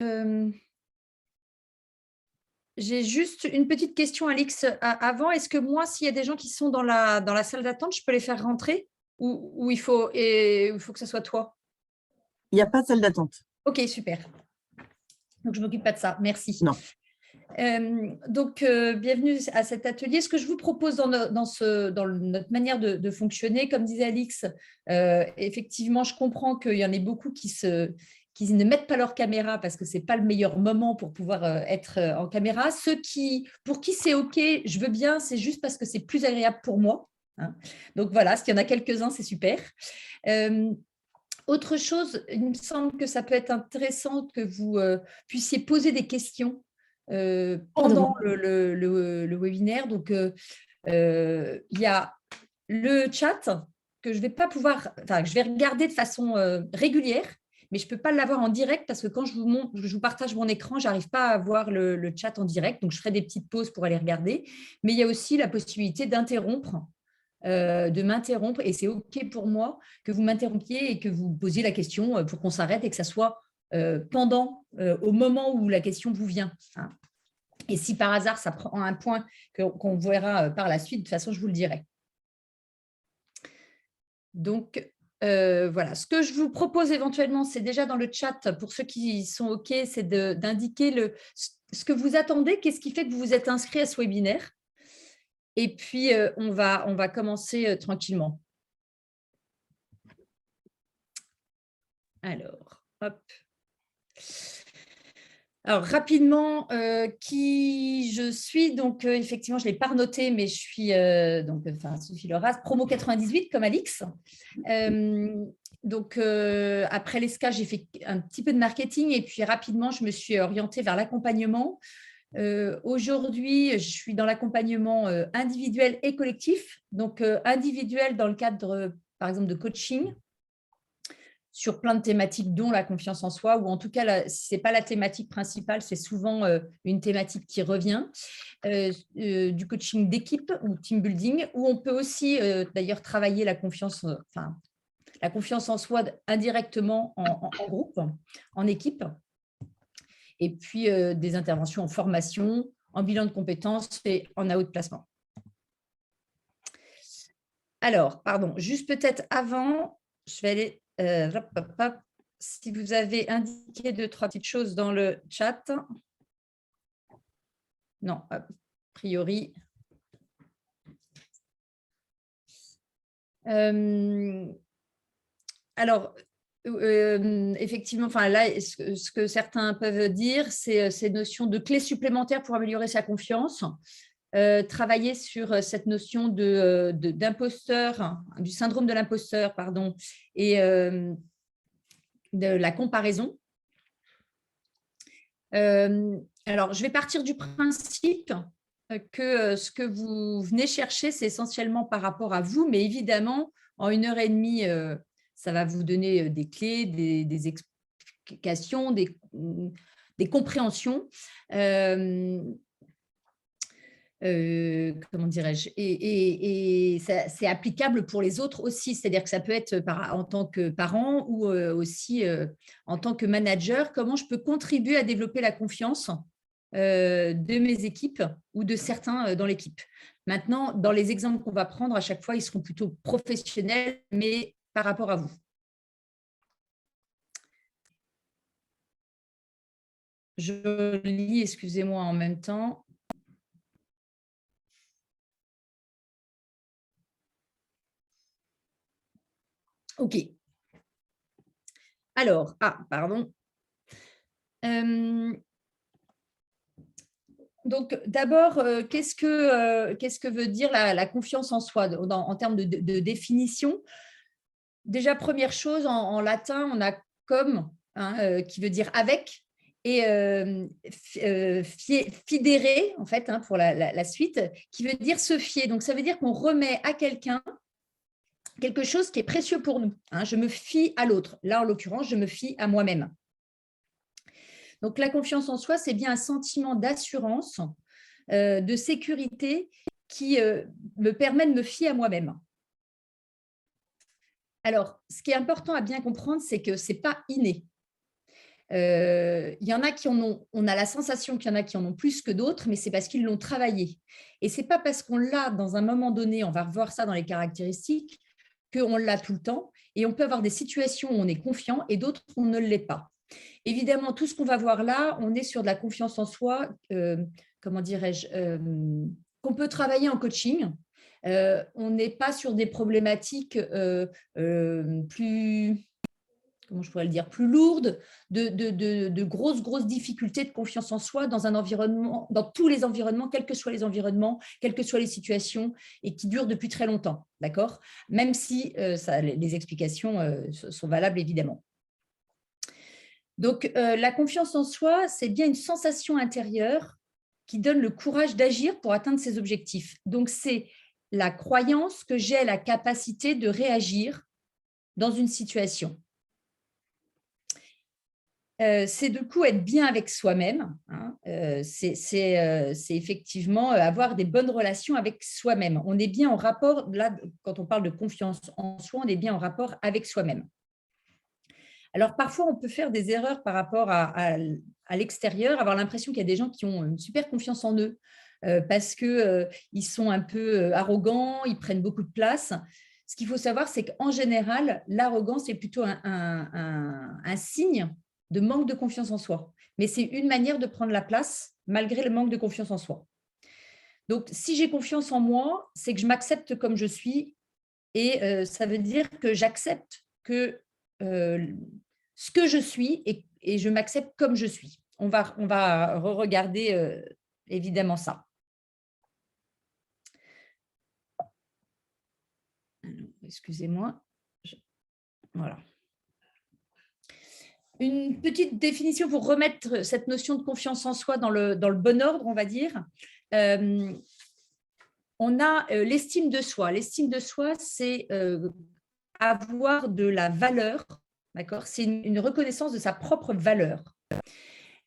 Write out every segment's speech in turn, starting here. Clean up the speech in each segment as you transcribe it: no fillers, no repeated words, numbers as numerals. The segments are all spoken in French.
Euh, j'ai juste une petite question, Alix, avant. Est-ce que moi, s'il y a des gens qui sont dans la salle d'attente, je peux les faire rentrer ou il faut que ce soit toi? Il n'y a pas de salle d'attente. Ok, super. Donc, je ne m'occupe pas de ça. Merci. Non. Bienvenue à cet atelier. Ce que je vous propose dans notre manière de fonctionner, comme disait Alix, effectivement, je comprends qu'il y en ait beaucoup qui ne mettent pas leur caméra parce que ce n'est pas le meilleur moment pour pouvoir être en caméra. Pour qui c'est OK, je veux bien, c'est juste parce que c'est plus agréable pour moi. Hein. Donc voilà, s'il y en a quelques-uns, c'est super. Autre chose, il me semble que ça peut être intéressant que vous puissiez poser des questions pendant le webinaire. Donc, il y a le chat que je vais pas pouvoir, enfin, je vais regarder de façon régulière, mais je ne peux pas l'avoir en direct parce que quand je vous partage mon écran, je n'arrive pas à voir le chat en direct. Donc, je ferai des petites pauses pour aller regarder. Mais il y a aussi la possibilité de m'interrompre et c'est OK pour moi que vous m'interrompiez et que vous posiez la question pour qu'on s'arrête et que ça soit au moment où la question vous vient. Hein. Et si par hasard, ça prend un point qu'on verra par la suite, de toute façon, je vous le dirai. Donc, voilà. Ce que je vous propose éventuellement, c'est déjà dans le chat, pour ceux qui sont OK, c'est d'indiquer ce que vous attendez, qu'est-ce qui fait que vous vous êtes inscrit à ce webinaire. Et puis, on va commencer tranquillement. Alors, hop. Alors, rapidement, qui je suis. Donc, effectivement, je ne l'ai pas noté, mais je suis Sophie Loras, promo 98 comme Alix. Après l'ESCA, j'ai fait un petit peu de marketing et puis rapidement, je me suis orientée vers l'accompagnement. Aujourd'hui, je suis dans l'accompagnement individuel et collectif. Donc, individuel dans le cadre, par exemple, de coaching sur plein de thématiques, dont la confiance en soi, ou en tout cas, ce n'est pas la thématique principale, c'est souvent une thématique qui revient, du coaching d'équipe ou team building, où on peut aussi d'ailleurs travailler la confiance en soi indirectement en groupe, en équipe, et puis des interventions en formation, en bilan de compétences et en outplacement. Alors, pardon, juste peut-être avant, je vais aller si vous avez indiqué 2-3 petites choses dans le chat. Non, a priori. Alors, effectivement, là, ce que certains peuvent dire, c'est ces notions de clés supplémentaires pour améliorer sa confiance. Travailler sur cette notion d'imposteur, du syndrome de l'imposteur, pardon, et de la comparaison. Alors, je vais partir du principe que ce que vous venez chercher, c'est essentiellement par rapport à vous, mais évidemment, en 1h30, ça va vous donner des clés, des explications, des compréhensions. Comment dirais-je, et c'est applicable pour les autres aussi, c'est-à-dire que ça peut être en tant que parent ou aussi en tant que manager, comment je peux contribuer à développer la confiance de mes équipes ou de certains dans l'équipe. Maintenant, dans les exemples qu'on va prendre, à chaque fois, ils seront plutôt professionnels, mais par rapport à vous. Je lis, excusez-moi, en même temps. OK. Alors, pardon. Donc, d'abord, qu'est-ce que veut dire la confiance en soi en termes de définition? Déjà, première chose, en latin, on a comme, qui veut dire avec, et fidere, en fait, pour la suite, qui veut dire se fier. Donc, ça veut dire qu'on remet à quelqu'un quelque chose qui est précieux pour nous. Je me fie à l'autre. Là, en l'occurrence, je me fie à moi-même. Donc, la confiance en soi, c'est bien un sentiment d'assurance, de sécurité qui me permet de me fier à moi-même. Alors, ce qui est important à bien comprendre, c'est que ce n'est pas inné. Il y en a qui en ont, on a la sensation qu'il y en a qui en ont plus que d'autres, mais c'est parce qu'ils l'ont travaillé. Et ce n'est pas parce qu'on l'a dans un moment donné, on va revoir ça dans les caractéristiques, qu'on l'a tout le temps. Et on peut avoir des situations où on est confiant et d'autres où on ne l'est pas. Évidemment, tout ce qu'on va voir là, on est sur de la confiance en soi, comment dirais-je, qu'on peut travailler en coaching. On n'est pas sur des problématiques plus, comment je pourrais le dire, plus lourdes, de grosses difficultés de confiance en soi dans un environnement, dans tous les environnements, quels que soient les environnements, quelles que soient les situations, et qui durent depuis très longtemps, d'accord? Même si les explications sont valables, évidemment. Donc, la confiance en soi, c'est bien une sensation intérieure qui donne le courage d'agir pour atteindre ses objectifs. Donc, c'est la croyance que j'ai la capacité de réagir dans une situation. C'est du coup être bien avec soi-même. Hein. C'est effectivement avoir des bonnes relations avec soi-même. On est bien en rapport, là, quand on parle de confiance en soi, on est bien en rapport avec soi-même. Alors, parfois, on peut faire des erreurs par rapport à l'extérieur, avoir l'impression qu'il y a des gens qui ont une super confiance en eux parce qu'ils sont un peu arrogants, ils prennent beaucoup de place. Ce qu'il faut savoir, c'est qu'en général, l'arrogance est plutôt un signe de manque de confiance en soi. Mais c'est une manière de prendre la place malgré le manque de confiance en soi. Donc, si j'ai confiance en moi, c'est que je m'accepte comme je suis et ça veut dire que j'accepte que ce que je suis et je m'accepte comme je suis. On va regarder évidemment ça. Excusez-moi. Voilà. Une petite définition pour remettre cette notion de confiance en soi dans le bon ordre, on va dire. On a l'estime de soi. L'estime de soi, c'est avoir de la valeur. D'accord ? C'est une reconnaissance de sa propre valeur.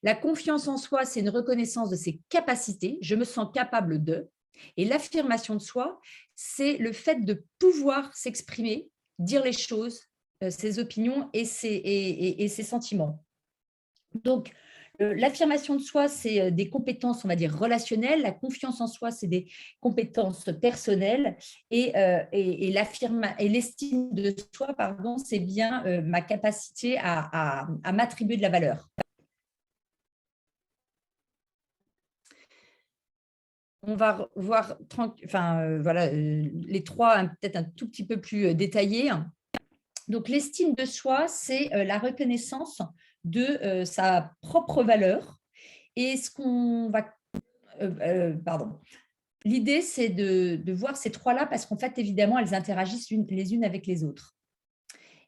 La confiance en soi, c'est une reconnaissance de ses capacités. Je me sens capable de. Et l'affirmation de soi, c'est le fait de pouvoir s'exprimer, dire les choses, ses opinions et ses sentiments. Donc, l'affirmation de soi, c'est des compétences, on va dire, relationnelles. La confiance en soi, c'est des compétences personnelles. Et l'estime de soi, pardon, c'est bien ma capacité à m'attribuer de la valeur. On va voir voilà, les trois peut-être un tout petit peu plus détaillés. Donc, l'estime de soi, c'est la reconnaissance de sa propre valeur. Et ce qu'on va… pardon. L'idée, c'est de voir ces trois-là parce qu'en fait, évidemment, elles interagissent les unes avec les autres.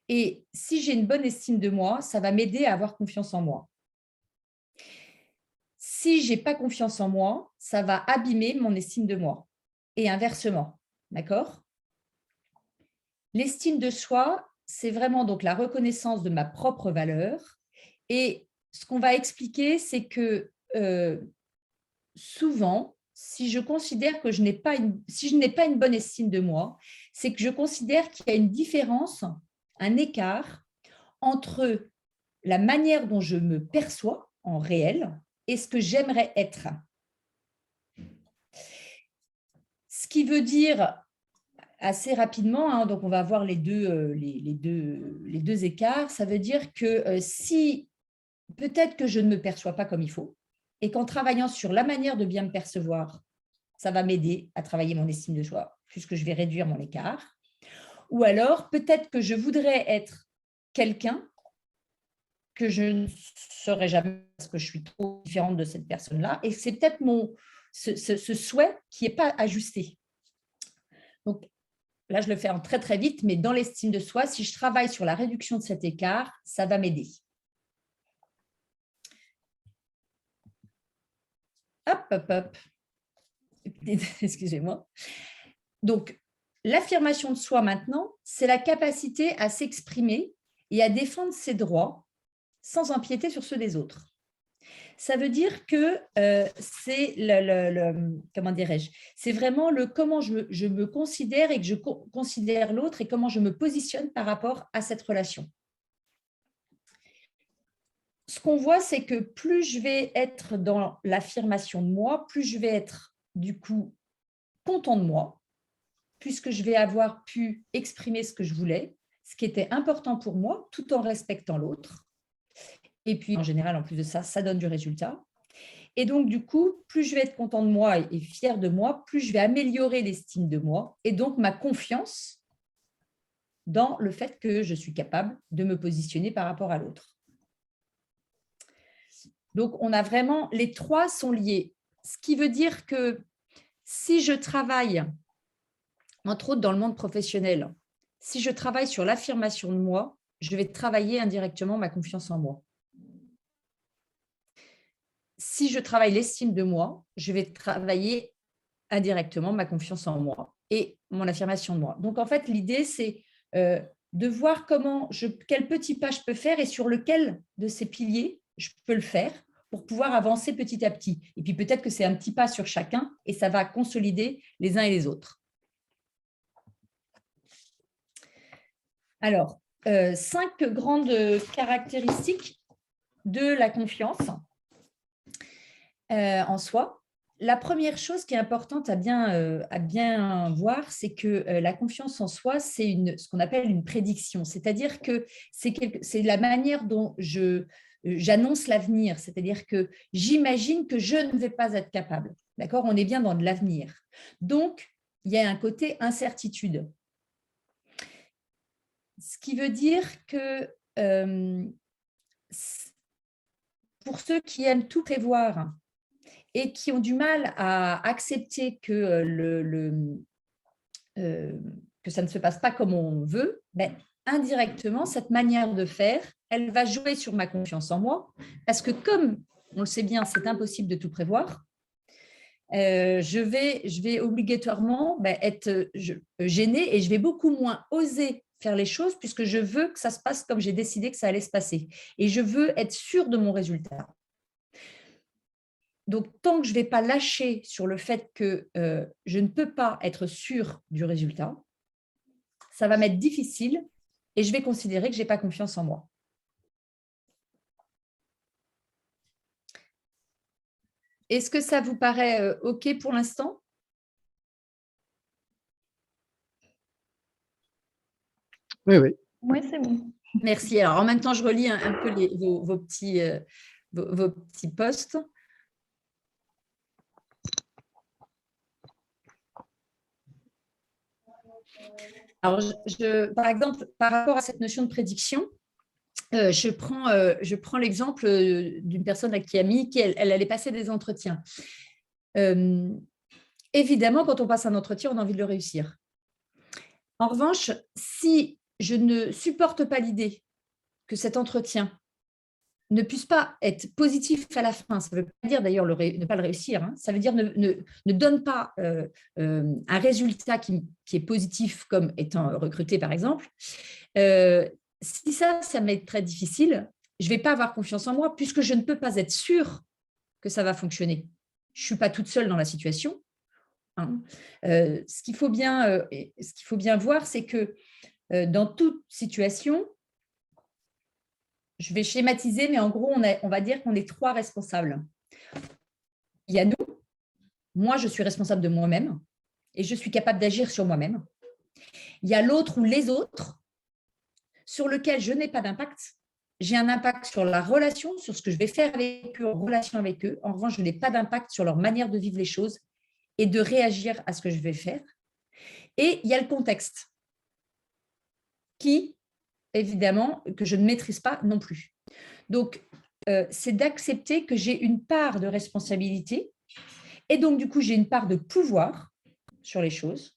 Et si j'ai une bonne estime de moi, ça va m'aider à avoir confiance en moi. Si je n'ai pas confiance en moi, ça va abîmer mon estime de moi. Et inversement, d'accord ? L'estime de soi, c'est vraiment donc la reconnaissance de ma propre valeur. Et ce qu'on va expliquer, c'est que souvent, si je considère que je n'ai pas une bonne estime de moi, c'est que je considère qu'il y a une différence, un écart entre la manière dont je me perçois en réel et ce que j'aimerais être. Ce qui veut dire assez rapidement, hein, donc on va voir les deux écarts, ça veut dire que si peut-être que je ne me perçois pas comme il faut et qu'en travaillant sur la manière de bien me percevoir, ça va m'aider à travailler mon estime de soi puisque je vais réduire mon écart. Ou alors, peut-être que je voudrais être quelqu'un que je ne serai jamais parce que je suis trop différente de cette personne-là. Et c'est peut-être ce souhait qui n'est pas ajusté. Donc, là, je le fais en très, très vite, mais dans l'estime de soi, si je travaille sur la réduction de cet écart, ça va m'aider. Hop. Excusez-moi. Donc, l'affirmation de soi maintenant, c'est la capacité à s'exprimer et à défendre ses droits sans empiéter sur ceux des autres. Ça veut dire que c'est comment dirais-je, c'est vraiment le comment je me considère et que je considère l'autre et comment je me positionne par rapport à cette relation. ce qu'on voit, c'est que plus je vais être dans l'affirmation de moi, plus je vais être du coup content de moi, puisque je vais avoir pu exprimer ce que je voulais, ce qui était important pour moi, tout en respectant l'autre. Et puis, en général, en plus de ça, ça donne du résultat. Et donc, du coup, plus je vais être content de moi et fier de moi, plus je vais améliorer l'estime de moi et donc ma confiance dans le fait que je suis capable de me positionner par rapport à l'autre. Donc, on a vraiment, les trois sont liés. Ce qui veut dire que si je travaille, entre autres dans le monde professionnel, si je travaille sur l'affirmation de moi, je vais travailler indirectement ma confiance en moi. Si je travaille l'estime de moi, je vais travailler indirectement ma confiance en moi et mon affirmation de moi. Donc, en fait, l'idée, c'est de voir quel petit pas je peux faire et sur lequel de ces piliers je peux le faire pour pouvoir avancer petit à petit. Et puis, peut-être que c'est un petit pas sur chacun et ça va consolider les uns et les autres. Alors, 5 grandes caractéristiques de la confiance en soi. La première chose qui est importante à bien voir, c'est que la confiance en soi, c'est ce qu'on appelle une prédiction. C'est-à-dire que c'est la manière dont j'annonce l'avenir. C'est-à-dire que j'imagine que je ne vais pas être capable. D'accord? On est bien dans de l'avenir. Donc, il y a un côté incertitude. Ce qui veut dire que pour ceux qui aiment tout prévoir, et qui ont du mal à accepter que ça ne se passe pas comme on veut, ben, indirectement, cette manière de faire, elle va jouer sur ma confiance en moi, parce que comme on le sait bien, c'est impossible de tout prévoir, je vais obligatoirement être gênée et je vais beaucoup moins oser faire les choses puisque je veux que ça se passe comme j'ai décidé que ça allait se passer. Et je veux être sûre de mon résultat. Donc, tant que je ne vais pas lâcher sur le fait que je ne peux pas être sûre du résultat, ça va m'être difficile et je vais considérer que je n'ai pas confiance en moi. Est-ce que ça vous paraît OK pour l'instant? Oui, oui. Oui, c'est bon. Merci. Alors, en même temps, je relis un peu vos petits posts. Alors, par exemple, par rapport à cette notion de prédiction, je prends l'exemple d'une personne à qui elle allait passer des entretiens. Évidemment, quand on passe un entretien, on a envie de le réussir. En revanche, si je ne supporte pas l'idée que cet entretien ne puisse pas être positif à la fin, ça ne veut pas dire d'ailleurs ne pas le réussir, hein, ça veut dire ne donne pas un résultat qui est positif comme étant recruté par exemple, si ça m'est très difficile, je ne vais pas avoir confiance en moi puisque je ne peux pas être sûre que ça va fonctionner. Je ne suis pas toute seule dans la situation. Hein. Ce qu'il faut bien voir, c'est que dans toute situation, je vais schématiser, mais en gros, on va dire qu'on est 3 responsables. Il y a nous, moi, je suis responsable de moi-même et je suis capable d'agir sur moi-même. Il y a l'autre ou les autres sur lequel je n'ai pas d'impact. J'ai un impact sur la relation, sur ce que je vais faire avec eux, en relation avec eux. En revanche, je n'ai pas d'impact sur leur manière de vivre les choses et de réagir à ce que je vais faire. Et il y a le contexte qui, évidemment, que je ne maîtrise pas non plus. Donc, c'est d'accepter que j'ai une part de responsabilité et donc, du coup, j'ai une part de pouvoir sur les choses,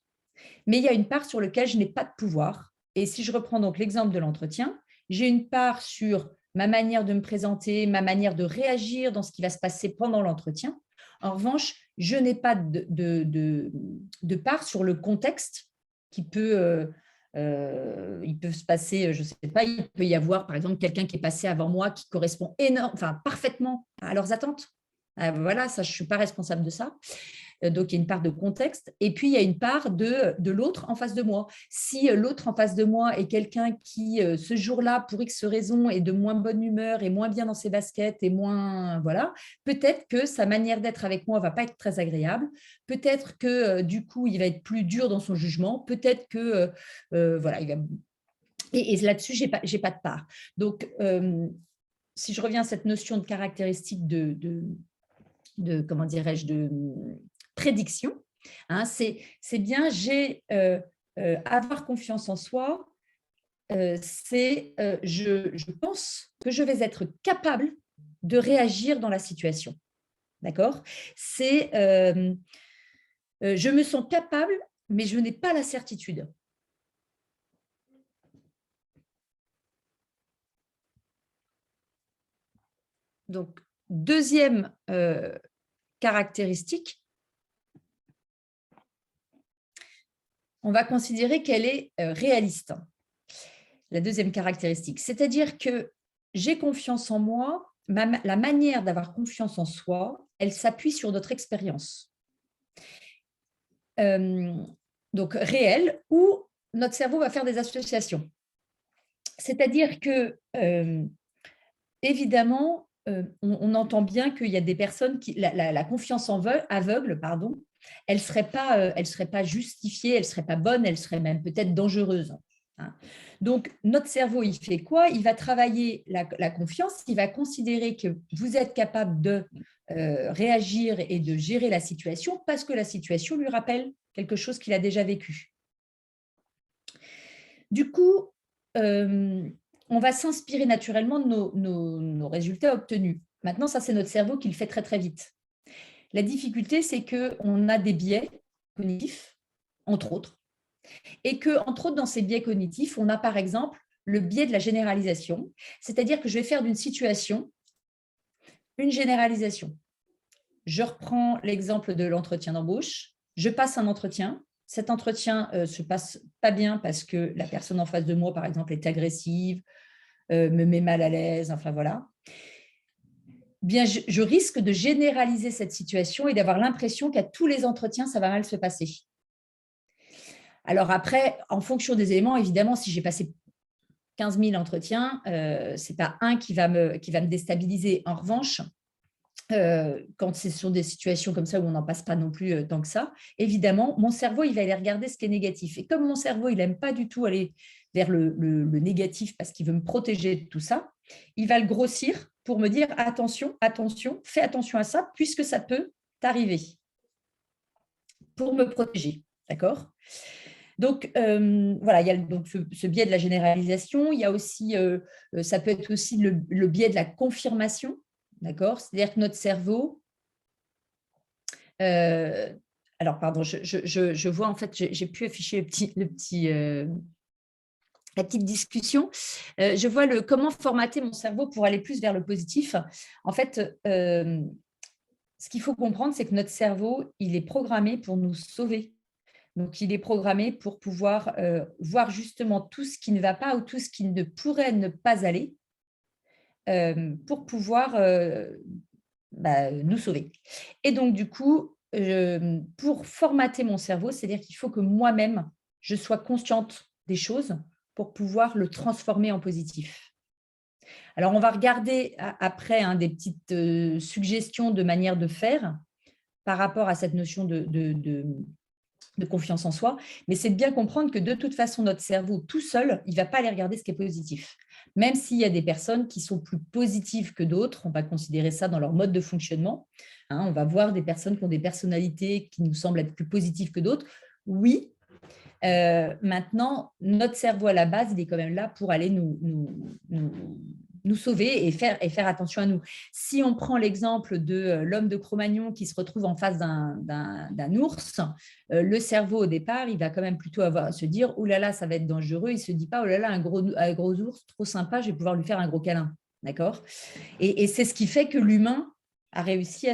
mais il y a une part sur laquelle je n'ai pas de pouvoir. Et si je reprends donc l'exemple de l'entretien, j'ai une part sur ma manière de me présenter, ma manière de réagir dans ce qui va se passer pendant l'entretien. En revanche, je n'ai pas de part sur le contexte qui peut… il peut se passer, je ne sais pas, il peut y avoir par exemple quelqu'un qui est passé avant moi qui correspond parfaitement à leurs attentes. Voilà, ça, je ne suis pas responsable de ça. Donc, il y a une part de contexte. Et puis, il y a une part de l'autre en face de moi. Si l'autre en face de moi est quelqu'un qui, ce jour-là, pour X raison, est de moins bonne humeur, est moins bien dans ses baskets, et moins… Voilà, peut-être que sa manière d'être avec moi ne va pas être très agréable. Peut-être que, du coup, il va être plus dur dans son jugement. Peut-être que, voilà, il va… Et là-dessus, je n'ai pas de part. Donc, si je reviens à cette notion de caractéristique comment dirais-je, de prédiction, hein, c'est bien, avoir confiance en soi, je pense que je vais être capable de réagir dans la situation. D'accord? C'est je me sens capable, mais je n'ai pas la certitude. Donc, deuxième caractéristique, on va considérer qu'elle est réaliste. La deuxième caractéristique, c'est-à-dire que j'ai confiance en moi, la manière d'avoir confiance en soi, elle s'appuie sur notre expérience. Donc réelle, où notre cerveau va faire des associations. C'est-à-dire que, évidemment, on entend bien qu'il y a des personnes qui… La confiance aveugle, pardon, elle ne serait pas justifiée, elle ne serait pas bonne, elle serait même peut-être dangereuse. Hein. Donc, notre cerveau, il fait quoi? Il va travailler la confiance, il va considérer que vous êtes capable de réagir et de gérer la situation parce que la situation lui rappelle quelque chose qu'il a déjà vécu. Du coup, on va s'inspirer naturellement de nos résultats obtenus. Maintenant, ça, c'est notre cerveau qui le fait très, très vite. La difficulté, c'est qu'on a des biais cognitifs, entre autres, et que, entre autres, dans ces biais cognitifs, on a par exemple le biais de la généralisation, c'est-à-dire que je vais faire d'une situation une généralisation. Je reprends l'exemple de l'entretien d'embauche. Je passe un entretien. Cet entretien se passe pas bien parce que la personne en face de moi, par exemple, est agressive, me met mal à l'aise, enfin voilà. Bien, je risque de généraliser cette situation et d'avoir l'impression qu'à tous les entretiens, ça va mal se passer. Alors après, en fonction des éléments, évidemment, si j'ai passé 15 000 entretiens, ce n'est pas un qui va me déstabiliser. En revanche, quand ce sont des situations comme ça où on n'en passe pas non plus tant que ça, évidemment, mon cerveau, il va aller regarder ce qui est négatif. Et comme mon cerveau, il n'aime pas du tout aller vers le négatif parce qu'il veut me protéger de tout ça, il va le grossir pour me dire attention, attention, fais attention à ça puisque ça peut t'arriver pour me protéger. D'accord ? Donc, voilà, il y a donc ce biais de la généralisation. Il y a aussi, ça peut être aussi le biais de la confirmation. D'accord ? C'est-à-dire que notre cerveau… alors, pardon, je vois, en fait, j'ai pu afficher la petite discussion. Je vois comment formater mon cerveau pour aller plus vers le positif. En fait, ce qu'il faut comprendre, c'est que notre cerveau, il est programmé pour nous sauver. Donc, il est programmé pour pouvoir voir justement tout ce qui ne va pas ou tout ce qui ne pourrait ne pas aller pour pouvoir nous sauver. Et donc, du coup, pour formater mon cerveau, c'est-à-dire qu'il faut que moi-même, je sois consciente des choses pour pouvoir le transformer en positif. Alors, on va regarder après des petites suggestions de manière de faire par rapport à cette notion de confiance en soi, mais c'est de bien comprendre que de toute façon, notre cerveau tout seul, il ne va pas aller regarder ce qui est positif. Même s'il y a des personnes qui sont plus positives que d'autres, on va considérer ça dans leur mode de fonctionnement. Hein, on va voir des personnes qui ont des personnalités qui nous semblent être plus positives que d'autres. Oui, maintenant, notre cerveau à la base, il est quand même là pour aller nous sauver et faire attention à nous. Si on prend l'exemple de l'homme de Cro-Magnon qui se retrouve en face d'un ours, le cerveau au départ, il va quand même plutôt se dire « Oh là là, ça va être dangereux ». Il ne se dit pas « Oh là là, un gros ours, trop sympa, je vais pouvoir lui faire un gros câlin ». D'accord ? Et c'est ce qui fait que l'humain a réussi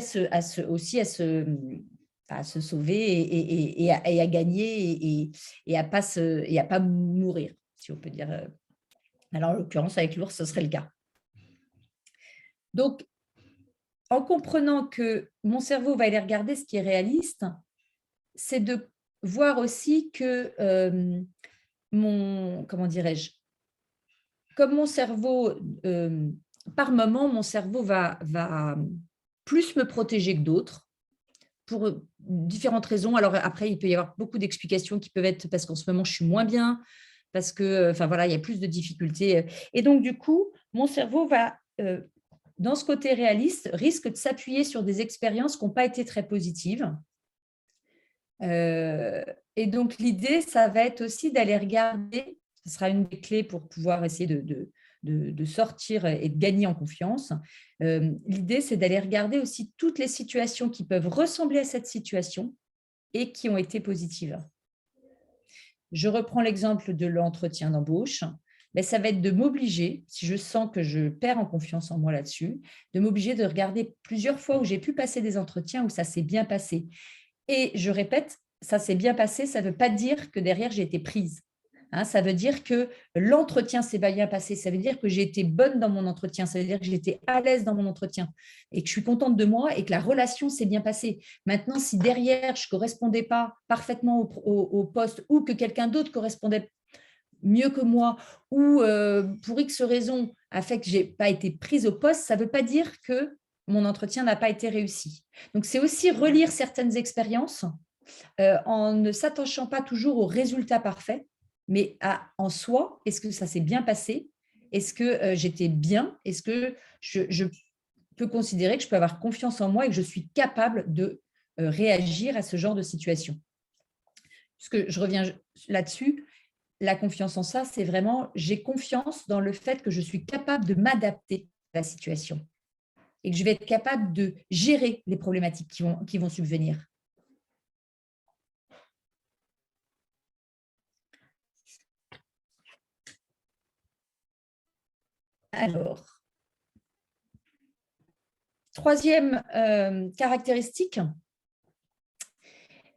aussi à se sauver et à gagner et à pas mourir, si on peut dire. Alors, en l'occurrence, avec l'ours, ce serait le cas. Donc, en comprenant que mon cerveau va aller regarder ce qui est réaliste, c'est de voir aussi que comment dirais-je, comme mon cerveau, par moment, mon cerveau va plus me protéger que d'autres pour différentes raisons. Alors après, il peut y avoir beaucoup d'explications qui peuvent être parce qu'en ce moment, je suis moins bien, parce que, enfin voilà, il y a plus de difficultés. Et donc, du coup, mon cerveau va, dans ce côté réaliste, risque de s'appuyer sur des expériences qui n'ont pas été très positives. Et donc, l'idée, ça va être aussi d'aller regarder, ce sera une des clés pour pouvoir essayer de sortir et de gagner en confiance. L'idée, c'est d'aller regarder aussi toutes les situations qui peuvent ressembler à cette situation et qui ont été positives. Je reprends l'exemple de l'entretien d'embauche. Mais ça va être de m'obliger, si je sens que je perds en confiance en moi là-dessus, de m'obliger de regarder plusieurs fois où j'ai pu passer des entretiens où ça s'est bien passé. Et je répète, ça s'est bien passé, ça ne veut pas dire que derrière, j'ai été prise. Ça veut dire que l'entretien s'est bien passé, ça veut dire que j'ai été bonne dans mon entretien, ça veut dire que j'étais à l'aise dans mon entretien et que je suis contente de moi et que la relation s'est bien passée. Maintenant, si derrière, je ne correspondais pas parfaitement au poste ou que quelqu'un d'autre correspondait mieux que moi ou pour X raison a fait que je n'ai pas été prise au poste, ça ne veut pas dire que mon entretien n'a pas été réussi. Donc, c'est aussi relire certaines expériences en ne s'attachant pas toujours au résultat parfait, mais en soi, est-ce que ça s'est bien passé? Est-ce que j'étais bien? Est-ce que je peux considérer que je peux avoir confiance en moi et que je suis capable de réagir à ce genre de situation? Puisque je reviens là-dessus, la confiance en ça, c'est vraiment, j'ai confiance dans le fait que je suis capable de m'adapter à la situation et que je vais être capable de gérer les problématiques qui vont subvenir. Alors, troisième caractéristique,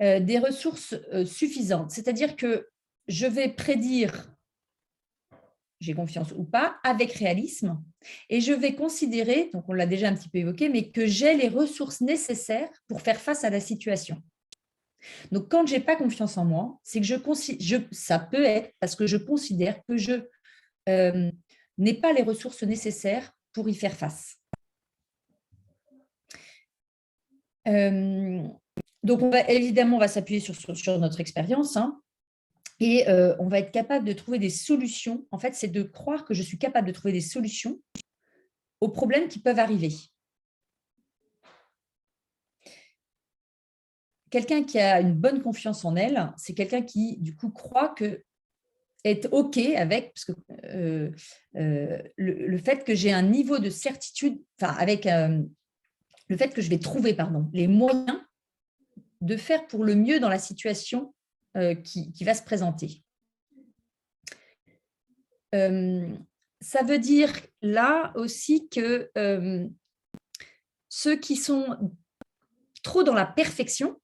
des ressources suffisantes. C'est-à-dire que je vais prédire, j'ai confiance ou pas, avec réalisme, et je vais considérer, donc on l'a déjà un petit peu évoqué, mais que j'ai les ressources nécessaires pour faire face à la situation. Donc, quand je n'ai pas confiance en moi, c'est que ça peut être parce que je considère que je n'ai pas les ressources nécessaires pour y faire face. Donc, évidemment, on va s'appuyer sur notre expérience et on va être capable de trouver des solutions. En fait, c'est de croire que je suis capable de trouver des solutions aux problèmes qui peuvent arriver. Quelqu'un qui a une bonne confiance en elle, c'est quelqu'un qui, du coup, croit que est OK avec parce que, le fait que j'ai un niveau de certitude, enfin, avec le fait que je vais trouver les moyens de faire pour le mieux dans la situation qui va se présenter. Ça veut dire là aussi que ceux qui sont trop dans la perfection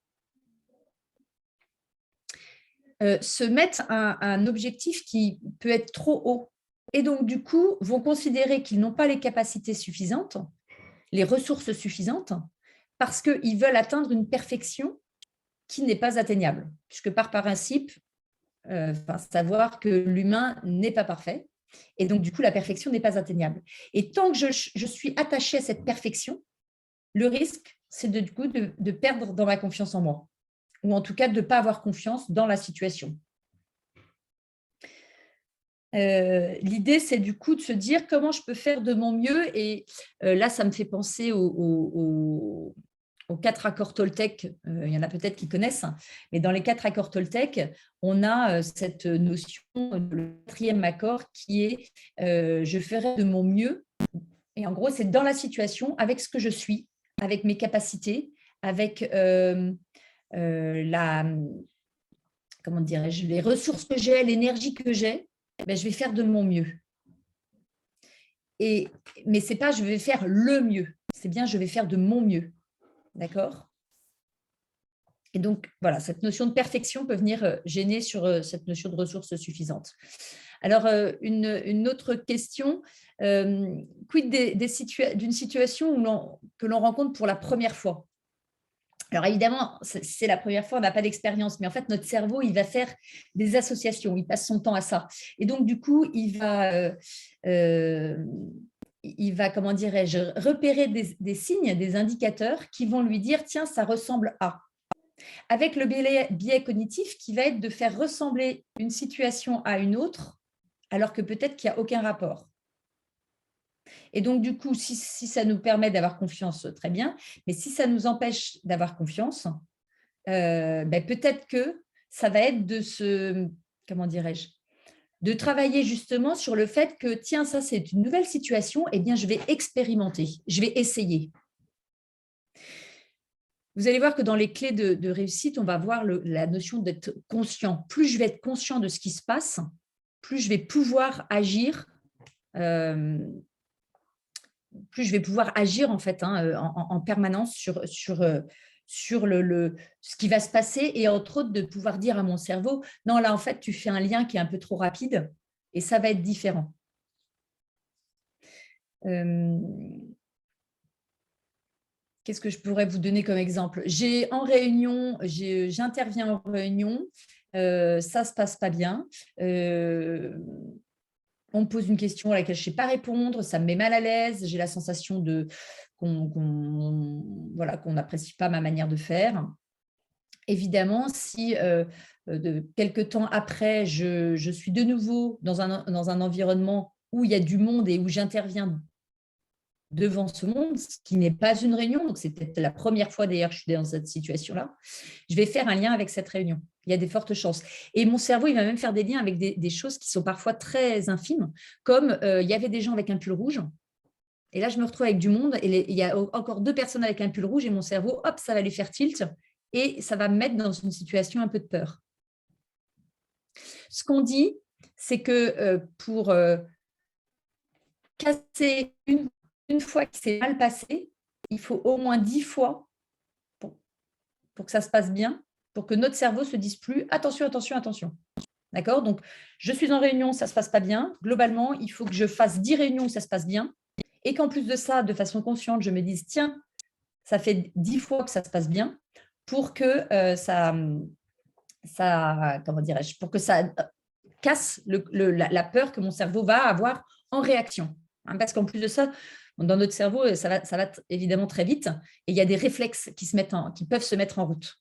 se mettent un objectif qui peut être trop haut et donc du coup vont considérer qu'ils n'ont pas les capacités suffisantes, les ressources suffisantes, parce qu'ils veulent atteindre une perfection qui n'est pas atteignable, puisque par principe, savoir que l'humain n'est pas parfait, et donc du coup la perfection n'est pas atteignable. Et tant que je suis attachée à cette perfection, le risque, c'est du coup de perdre dans ma confiance en moi, ou en tout cas de ne pas avoir confiance dans la situation. L'idée, c'est du coup de se dire comment je peux faire de mon mieux. Et là, ça me fait penser aux 4 accords Toltec. Il y en a peut-être qui connaissent, mais dans les 4 accords Toltec, on a cette notion, le 4e accord qui est je ferai de mon mieux. Et en gros, c'est dans la situation, avec ce que je suis, avec mes capacités, avec comment dirais-je, les ressources que j'ai, l'énergie que j'ai, ben, je vais faire de mon mieux. Mais ce n'est pas je vais faire le mieux, c'est bien je vais faire de mon mieux. D'accord ? Et donc, voilà, cette notion de perfection peut venir gêner sur cette notion de ressources suffisantes. Alors, une autre question, quid d'une situation que l'on rencontre pour la première fois? Alors évidemment, c'est la première fois, on n'a pas d'expérience, mais en fait, notre cerveau, il va faire des associations, il passe son temps à ça. Et donc, du coup, il va, comment dirais-je, repérer des signes, des indicateurs qui vont lui dire, tiens, ça ressemble à. Avec le biais cognitif qui va être de faire ressembler une situation à une autre, alors que peut-être qu'il n'y a aucun rapport. Et donc, du coup, si ça nous permet d'avoir confiance, très bien. Mais si ça nous empêche d'avoir confiance, peut-être que ça va être comment dirais-je, de travailler justement sur le fait que, tiens, ça, c'est une nouvelle situation, eh bien, je vais expérimenter, je vais essayer. Vous allez voir que dans les clés de réussite, on va voir la notion d'être conscient. Plus je vais être conscient de ce qui se passe, plus je vais pouvoir agir plus je vais pouvoir agir en fait en permanence sur ce qui va se passer et entre autres de pouvoir dire à mon cerveau, non là en fait tu fais un lien qui est un peu trop rapide et ça va être différent. Qu'est-ce que je pourrais vous donner comme exemple? J'interviens en réunion, ça ne se passe pas bien. On me pose une question à laquelle je ne sais pas répondre, ça me met mal à l'aise, j'ai la sensation qu'on n'apprécie pas ma manière de faire. Évidemment, si de quelques temps après, je suis de nouveau dans un environnement où il y a du monde et où j'interviens devant ce monde, ce qui n'est pas une réunion, donc c'est peut-être la première fois d'ailleurs que je suis dans cette situation-là, je vais faire un lien avec cette réunion. Il y a des fortes chances. Et mon cerveau, il va même faire des liens avec des choses qui sont parfois très infimes, comme il y avait des gens avec un pull rouge, et là, je me retrouve avec du monde, et il y a encore 2 personnes avec un pull rouge, et mon cerveau, hop, ça va les faire tilt, et ça va me mettre dans une situation un peu de peur. Ce qu'on dit, c'est que pour casser une fois que c'est mal passé, il faut au moins 10 fois pour que ça se passe bien, pour que notre cerveau ne se dise plus « attention, attention, attention ». D'accord? Donc, je suis en réunion, ça ne se passe pas bien. Globalement, il faut que je fasse 10 réunions où ça se passe bien et qu'en plus de ça, de façon consciente, je me dise « tiens, ça fait 10 fois que ça se passe bien » pour que comment dirais-je, pour que ça casse la peur que mon cerveau va avoir en réaction. Parce qu'en plus de ça, dans notre cerveau, ça va évidemment très vite et il y a des réflexes qui peuvent se mettre en route.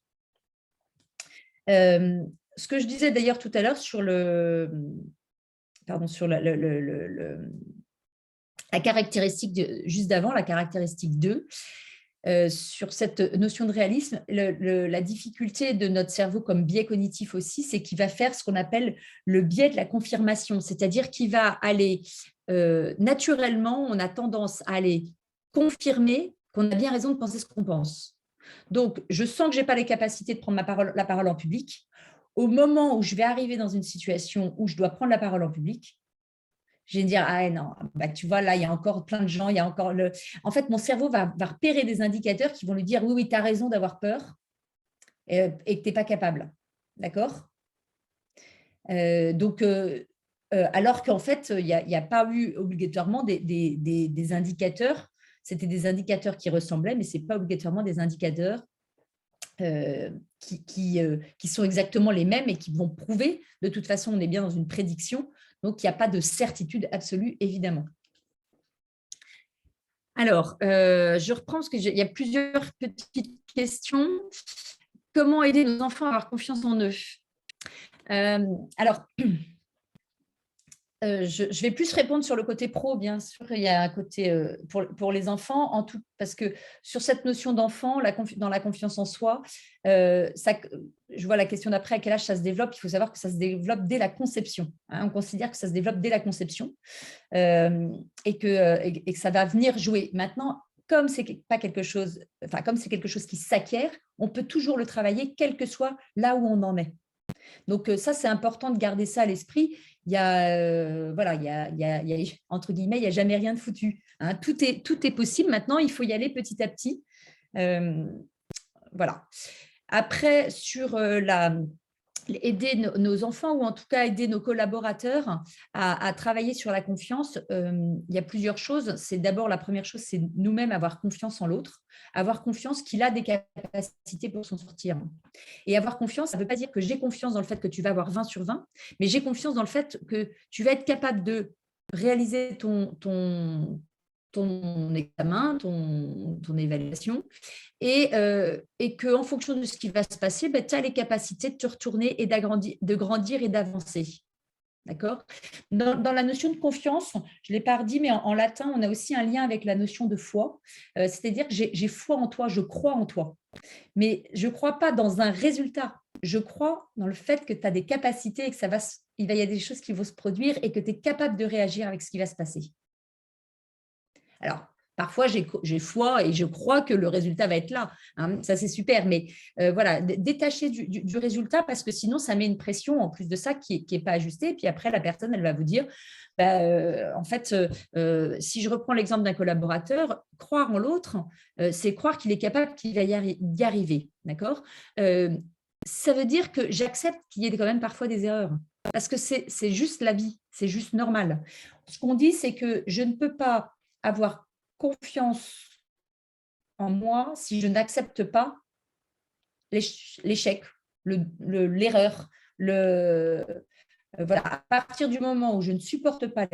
Ce que je disais d'ailleurs tout à l'heure sur la caractéristique juste d'avant, la caractéristique 2, sur cette notion de réalisme, la difficulté de notre cerveau comme biais cognitif aussi, c'est qu'il va faire ce qu'on appelle le biais de la confirmation, c'est-à-dire qu'il va aller naturellement, on a tendance à aller confirmer qu'on a bien raison de penser ce qu'on pense. Donc, je sens que je n'ai pas les capacités de prendre la parole en public. Au moment où je vais arriver dans une situation où je dois prendre la parole en public, je vais me dire, ah non, tu vois, là, il y a encore plein de gens, il y a encore En fait, mon cerveau va repérer des indicateurs qui vont lui dire, oui, tu as raison d'avoir peur et que tu n'es pas capable. D'accord? Alors qu'en fait, il n'y a pas eu obligatoirement des indicateurs. C'était des indicateurs qui ressemblaient, mais ce n'est pas obligatoirement des indicateurs qui sont exactement les mêmes et qui vont prouver, de toute façon, on est bien dans une prédiction, donc il n'y a pas de certitude absolue, évidemment. Alors, je reprends parce qu'il y a plusieurs petites questions. Comment aider nos enfants à avoir confiance en eux? Alors, je vais plus répondre sur le côté pro, bien sûr. Il y a un côté pour les enfants, parce que sur cette notion d'enfant, dans la confiance en soi, je vois la question d'après, à quel âge ça se développe. Il faut savoir que ça se développe dès la conception. On considère que ça se développe dès la conception et que ça va venir jouer. Maintenant, comme c'est quelque chose qui s'acquiert, on peut toujours le travailler, quel que soit là où on en est. Donc, ça, c'est important de garder ça à l'esprit. Il y a, entre guillemets, il n'y a jamais rien de foutu. Tout est possible. Maintenant, il faut y aller petit à petit. Voilà. Après, sur aider nos enfants ou en tout cas aider nos collaborateurs à travailler sur la confiance, il y a plusieurs choses. C'est d'abord, la première chose, c'est nous-mêmes avoir confiance en l'autre, avoir confiance qu'il a des capacités pour s'en sortir. Et avoir confiance, ça ne veut pas dire que j'ai confiance dans le fait que tu vas avoir 20 sur 20, mais j'ai confiance dans le fait que tu vas être capable de réaliser ton examen, ton évaluation, et qu'en fonction de ce qui va se passer, ben, tu as les capacités de te retourner et de grandir et d'avancer. D'accord. Dans la notion de confiance, je ne l'ai pas redit, mais en latin, on a aussi un lien avec la notion de foi. C'est-à-dire que j'ai foi en toi, je crois en toi. Mais je ne crois pas dans un résultat. Je crois dans le fait que tu as des capacités et que il va y avoir des choses qui vont se produire et que tu es capable de réagir avec ce qui va se passer. Alors, parfois, j'ai foi et je crois que le résultat va être là. Hein, ça, c'est super. Mais voilà, détacher du résultat parce que sinon, ça met une pression en plus de ça qui n'est pas ajustée. Et puis après, la personne, elle va vous dire, en fait, si je reprends l'exemple d'un collaborateur, croire en l'autre, c'est croire qu'il est capable, qu'il va y arriver. D'accord. Ça veut dire que j'accepte qu'il y ait quand même parfois des erreurs. Parce que c'est juste la vie, c'est juste normal. Ce qu'on dit, c'est que je ne peux pas avoir confiance en moi si je n'accepte pas l'échec, l'erreur. Voilà. À partir du moment où je ne supporte pas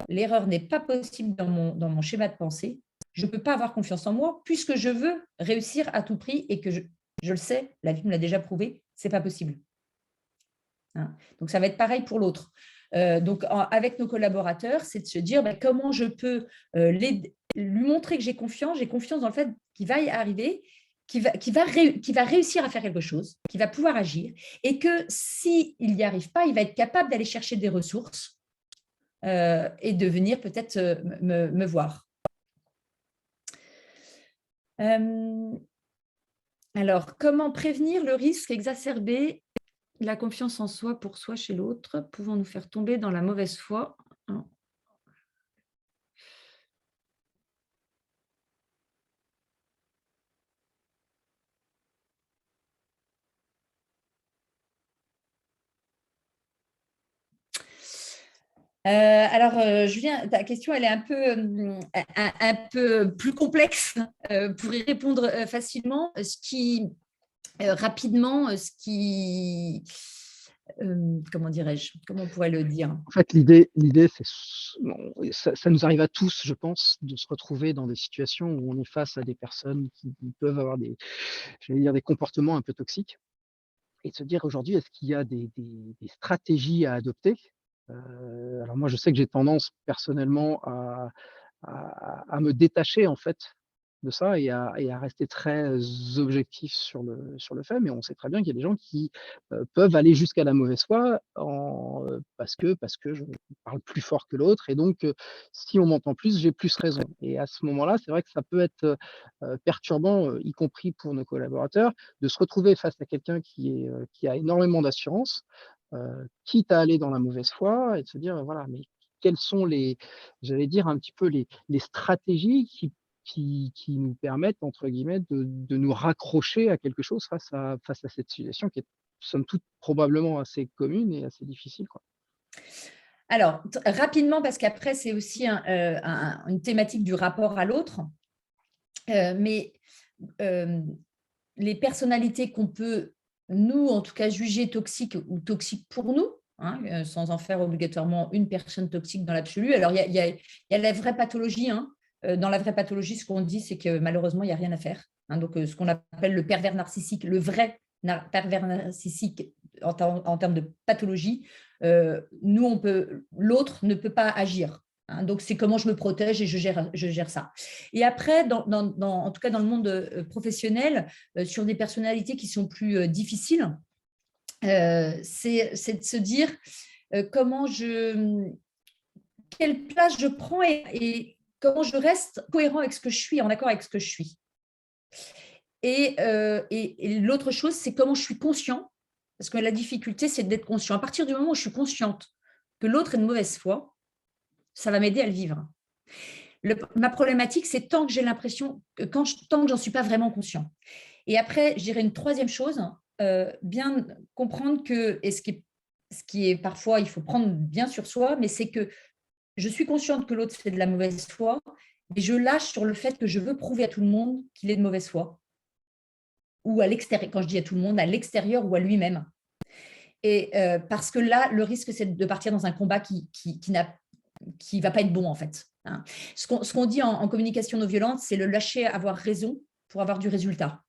l'erreur n'est pas possible dans mon schéma de pensée, je ne peux pas avoir confiance en moi puisque je veux réussir à tout prix et que je le sais, la vie me l'a déjà prouvé, ce n'est pas possible. Hein. Donc, ça va être pareil pour l'autre. Donc, avec nos collaborateurs, c'est de se dire comment je peux lui montrer que j'ai confiance dans le fait qu'il va y arriver, qu'il va réussir à faire quelque chose, qu'il va pouvoir agir, et que s'il n'y arrive pas, il va être capable d'aller chercher des ressources et de venir peut-être me voir. Alors, comment prévenir le risque exacerbé la confiance en soi pour soi chez l'autre, pouvant nous faire tomber dans la mauvaise foi? Julien, ta question, elle est un peu plus complexe pour y répondre facilement. Rapidement, comment dirais-je? Comment on pourrait le dire? En fait, l'idée, ça nous arrive à tous, je pense, de se retrouver dans des situations où on est face à des personnes qui peuvent avoir des comportements un peu toxiques et de se dire aujourd'hui, est-ce qu'il y a des stratégies à adopter? Alors moi, je sais que j'ai tendance personnellement à me détacher en fait de ça et à rester très objectif sur le fait, mais on sait très bien qu'il y a des gens qui, peuvent aller jusqu'à la mauvaise foi parce que je parle plus fort que l'autre et donc si on m'entend plus, j'ai plus raison et à ce moment-là, c'est vrai que ça peut être, perturbant, y compris pour nos collaborateurs, de se retrouver face à quelqu'un qui a énormément d'assurance, quitte à aller dans la mauvaise foi et de se dire: «Voilà, mais quelles sont j'allais dire un petit peu les stratégies qui nous permettent entre guillemets de nous raccrocher à quelque chose face à cette situation qui est somme toute probablement assez commune et assez difficile, quoi». Alors, rapidement, parce qu'après, c'est aussi une thématique du rapport à l'autre. Mais les personnalités qu'on peut, nous, en tout cas, juger toxiques ou toxiques pour nous, hein, sans en faire obligatoirement une personne toxique dans l'absolu. Alors, il y a la vraie pathologie. Hein. Dans la vraie pathologie, ce qu'on dit, c'est que malheureusement, il n'y a rien à faire. Hein. Donc, ce qu'on appelle le pervers narcissique, le vrai pervers narcissique en termes de pathologie, l'autre ne peut pas agir. Hein, donc, c'est comment je me protège et je gère ça. Et après, en tout cas dans le monde professionnel, sur des personnalités qui sont plus difficiles, c'est de se dire quelle place je prends et comment je reste cohérent avec ce que je suis, en accord avec ce que je suis. Et l'autre chose, c'est comment je suis conscient, parce que la difficulté, c'est d'être conscient. À partir du moment où je suis consciente que l'autre est de mauvaise foi, ça va m'aider à le vivre. Ma problématique, c'est tant que j'ai l'impression, tant que j'en suis pas vraiment conscient. Et après, je dirais une troisième chose, bien comprendre que, et ce qui est parfois, il faut prendre bien sur soi, mais c'est que je suis consciente que l'autre fait de la mauvaise foi, mais je lâche sur le fait que je veux prouver à tout le monde qu'il est de mauvaise foi, ou à l'extérieur, quand je dis à tout le monde, à l'extérieur ou à lui-même. Et parce que là, le risque, c'est de partir dans un combat qui va pas être bon, en fait. Hein. Ce qu'on dit en communication non violente, c'est le lâcher avoir raison pour avoir du résultat.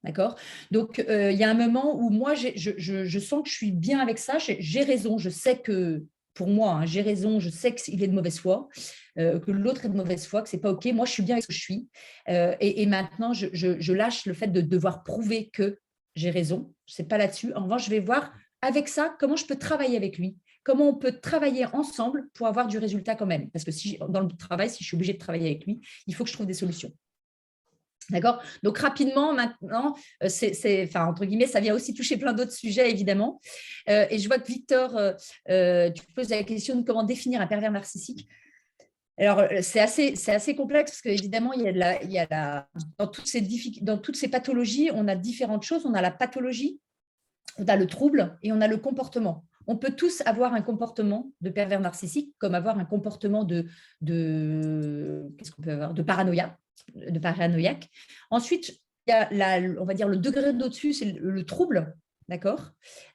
D'accord? Donc, il y a un moment où moi, je sens que je suis bien avec ça, j'ai raison, je sais que, pour moi, hein, j'ai raison, je sais qu'il est de mauvaise foi, que l'autre est de mauvaise foi, que c'est pas OK. Moi, je suis bien avec ce que je suis. Et maintenant, je lâche le fait de devoir prouver que j'ai raison. C'est pas là-dessus. En revanche, je vais voir avec ça comment je peux travailler avec lui. Comment on peut travailler ensemble pour avoir du résultat quand même. Parce que dans le travail, si je suis obligée de travailler avec lui, il faut que je trouve des solutions. D'accord? Donc, rapidement, maintenant, enfin, entre guillemets, ça vient aussi toucher plein d'autres sujets, évidemment. Et je vois que Victor, tu poses la question de comment définir un pervers narcissique. Alors, c'est assez complexe parce qu'évidemment, dans toutes ces pathologies, on a différentes choses. On a la pathologie, on a le trouble et on a le comportement. On peut tous avoir un comportement de pervers narcissique, comme avoir un comportement qu'est-ce qu'on peut avoir, de paranoïaque. Ensuite, il y a on va dire le degré d'au-dessus, c'est le trouble. D'accord.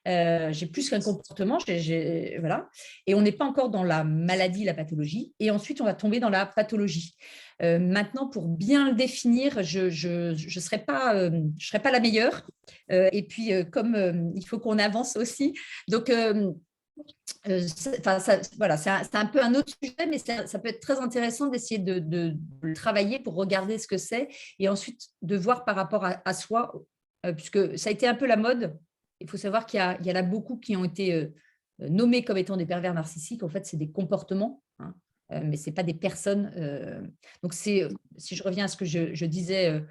J'ai plus qu'un comportement, voilà. Et on n'est pas encore dans la maladie, la pathologie. Et ensuite, on va tomber dans la pathologie. Maintenant, pour bien le définir, je serai pas la meilleure. Et puis, comme il faut qu'on avance aussi, donc voilà, c'est un peu un autre sujet, mais ça peut être très intéressant d'essayer de le travailler pour regarder ce que c'est et ensuite de voir par rapport à soi, puisque ça a été un peu la mode. Il faut savoir qu'il y en a beaucoup qui ont été nommés comme étant des pervers narcissiques. En fait, c'est des comportements, hein, mais ce n'est pas des personnes. Donc, si je reviens à ce que je disais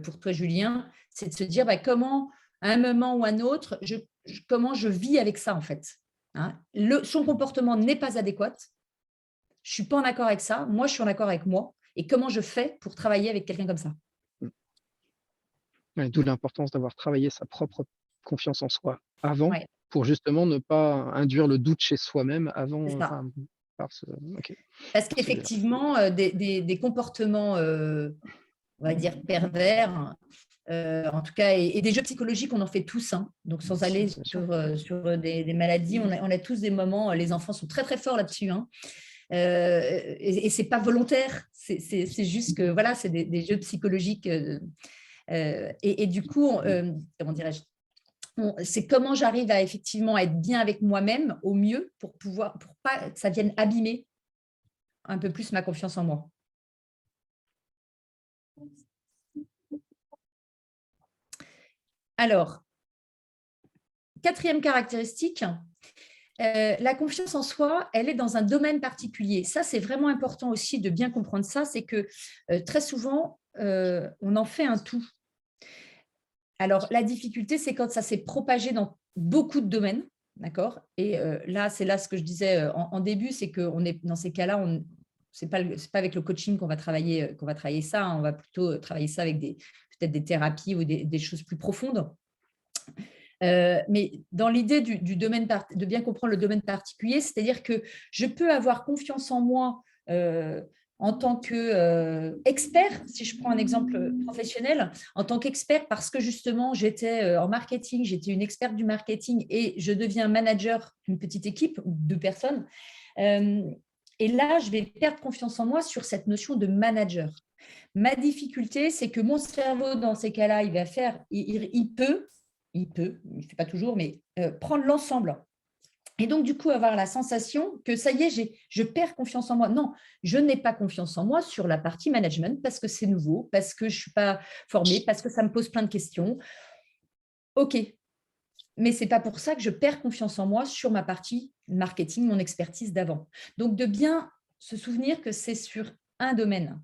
pour toi, Julien, c'est de se dire comment, à un moment ou à un autre, comment je vis avec ça, en fait. Hein. Son comportement n'est pas adéquat. Je ne suis pas en accord avec ça. Moi, je suis en accord avec moi. Et comment je fais pour travailler avec quelqu'un comme ça? D'où l'importance d'avoir travaillé sa propre confiance en soi avant, Ouais, pour justement ne pas induire le doute chez soi-même avant. c'est ça. OK, Parce par ce biais-là. qu'effectivement, des comportements, on va dire, pervers, en tout cas, et des jeux psychologiques, on en fait tous. Hein. Donc, sans aller Bien sûr. sur des maladies, on a tous des moments, les enfants sont très, très forts là-dessus. Hein. Et ce n'est pas volontaire, c'est juste que, voilà, c'est des jeux psychologiques. Et du coup, comment dirais-je, c'est comment j'arrive à effectivement être bien avec moi-même au mieux pour pas que ça vienne abîmer un peu plus ma confiance en moi. Alors, quatrième caractéristique, la confiance en soi, elle est dans un domaine particulier. Ça, c'est vraiment important aussi de bien comprendre ça, c'est que très souvent, on en fait un tout. Alors, la difficulté, c'est quand ça s'est propagé dans beaucoup de domaines, d'accord? Et là, c'est là ce que je disais en début, c'est que dans ces cas-là, c'est pas avec le coaching qu'on va travailler ça, hein, on va plutôt travailler ça avec peut-être des thérapies ou des choses plus profondes. Mais dans l'idée du domaine, de bien comprendre le domaine particulier, c'est-à-dire que je peux avoir confiance en moi en tant qu'expert, si je prends un exemple professionnel, en tant qu'expert parce que justement j'étais en marketing, j'étais une experte du marketing et je deviens manager d'une petite équipe, 2 personnes. Et là, je vais perdre confiance en moi sur cette notion de manager. Ma difficulté, c'est que mon cerveau, dans ces cas-là, il peut, il ne fait pas toujours, mais prendre l'ensemble. Et donc, du coup, avoir la sensation que ça y est, je perds confiance en moi. Non, je n'ai pas confiance en moi sur la partie management parce que c'est nouveau, parce que je ne suis pas formée, parce que ça me pose plein de questions. OK, mais ce n'est pas pour ça que je perds confiance en moi sur ma partie marketing, mon expertise d'avant. Donc, de bien se souvenir que c'est sur un domaine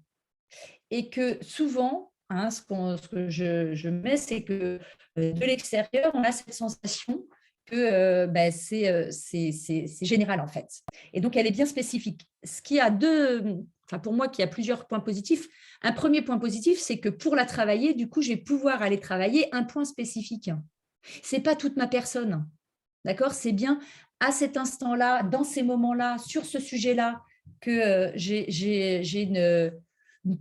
et que souvent, hein, ce que je mets, c'est que de l'extérieur, on a cette sensation que c'est général en fait. Et donc, elle est bien spécifique. Ce qui a deux enfin pour moi, qui a plusieurs points positifs. Un premier point positif, c'est que pour la travailler, du coup, je vais pouvoir aller travailler un point spécifique. Ce n'est pas toute ma personne. D'accord? C'est bien à cet instant-là, dans ces moments-là, sur ce sujet-là, que j'ai une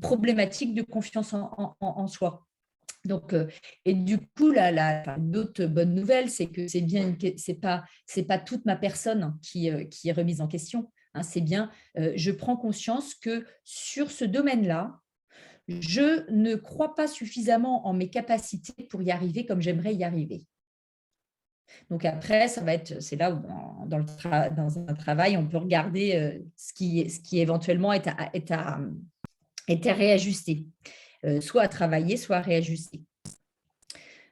problématique de confiance en soi. Donc, et du coup, l'autre bonne nouvelle, c'est que c'est pas toute ma personne qui est remise en question. Hein, c'est bien, je prends conscience que sur ce domaine-là, je ne crois pas suffisamment en mes capacités pour y arriver comme j'aimerais y arriver. Donc après, c'est là où dans un travail, on peut regarder ce qui éventuellement est à réajuster, soit à travailler, soit à réajuster.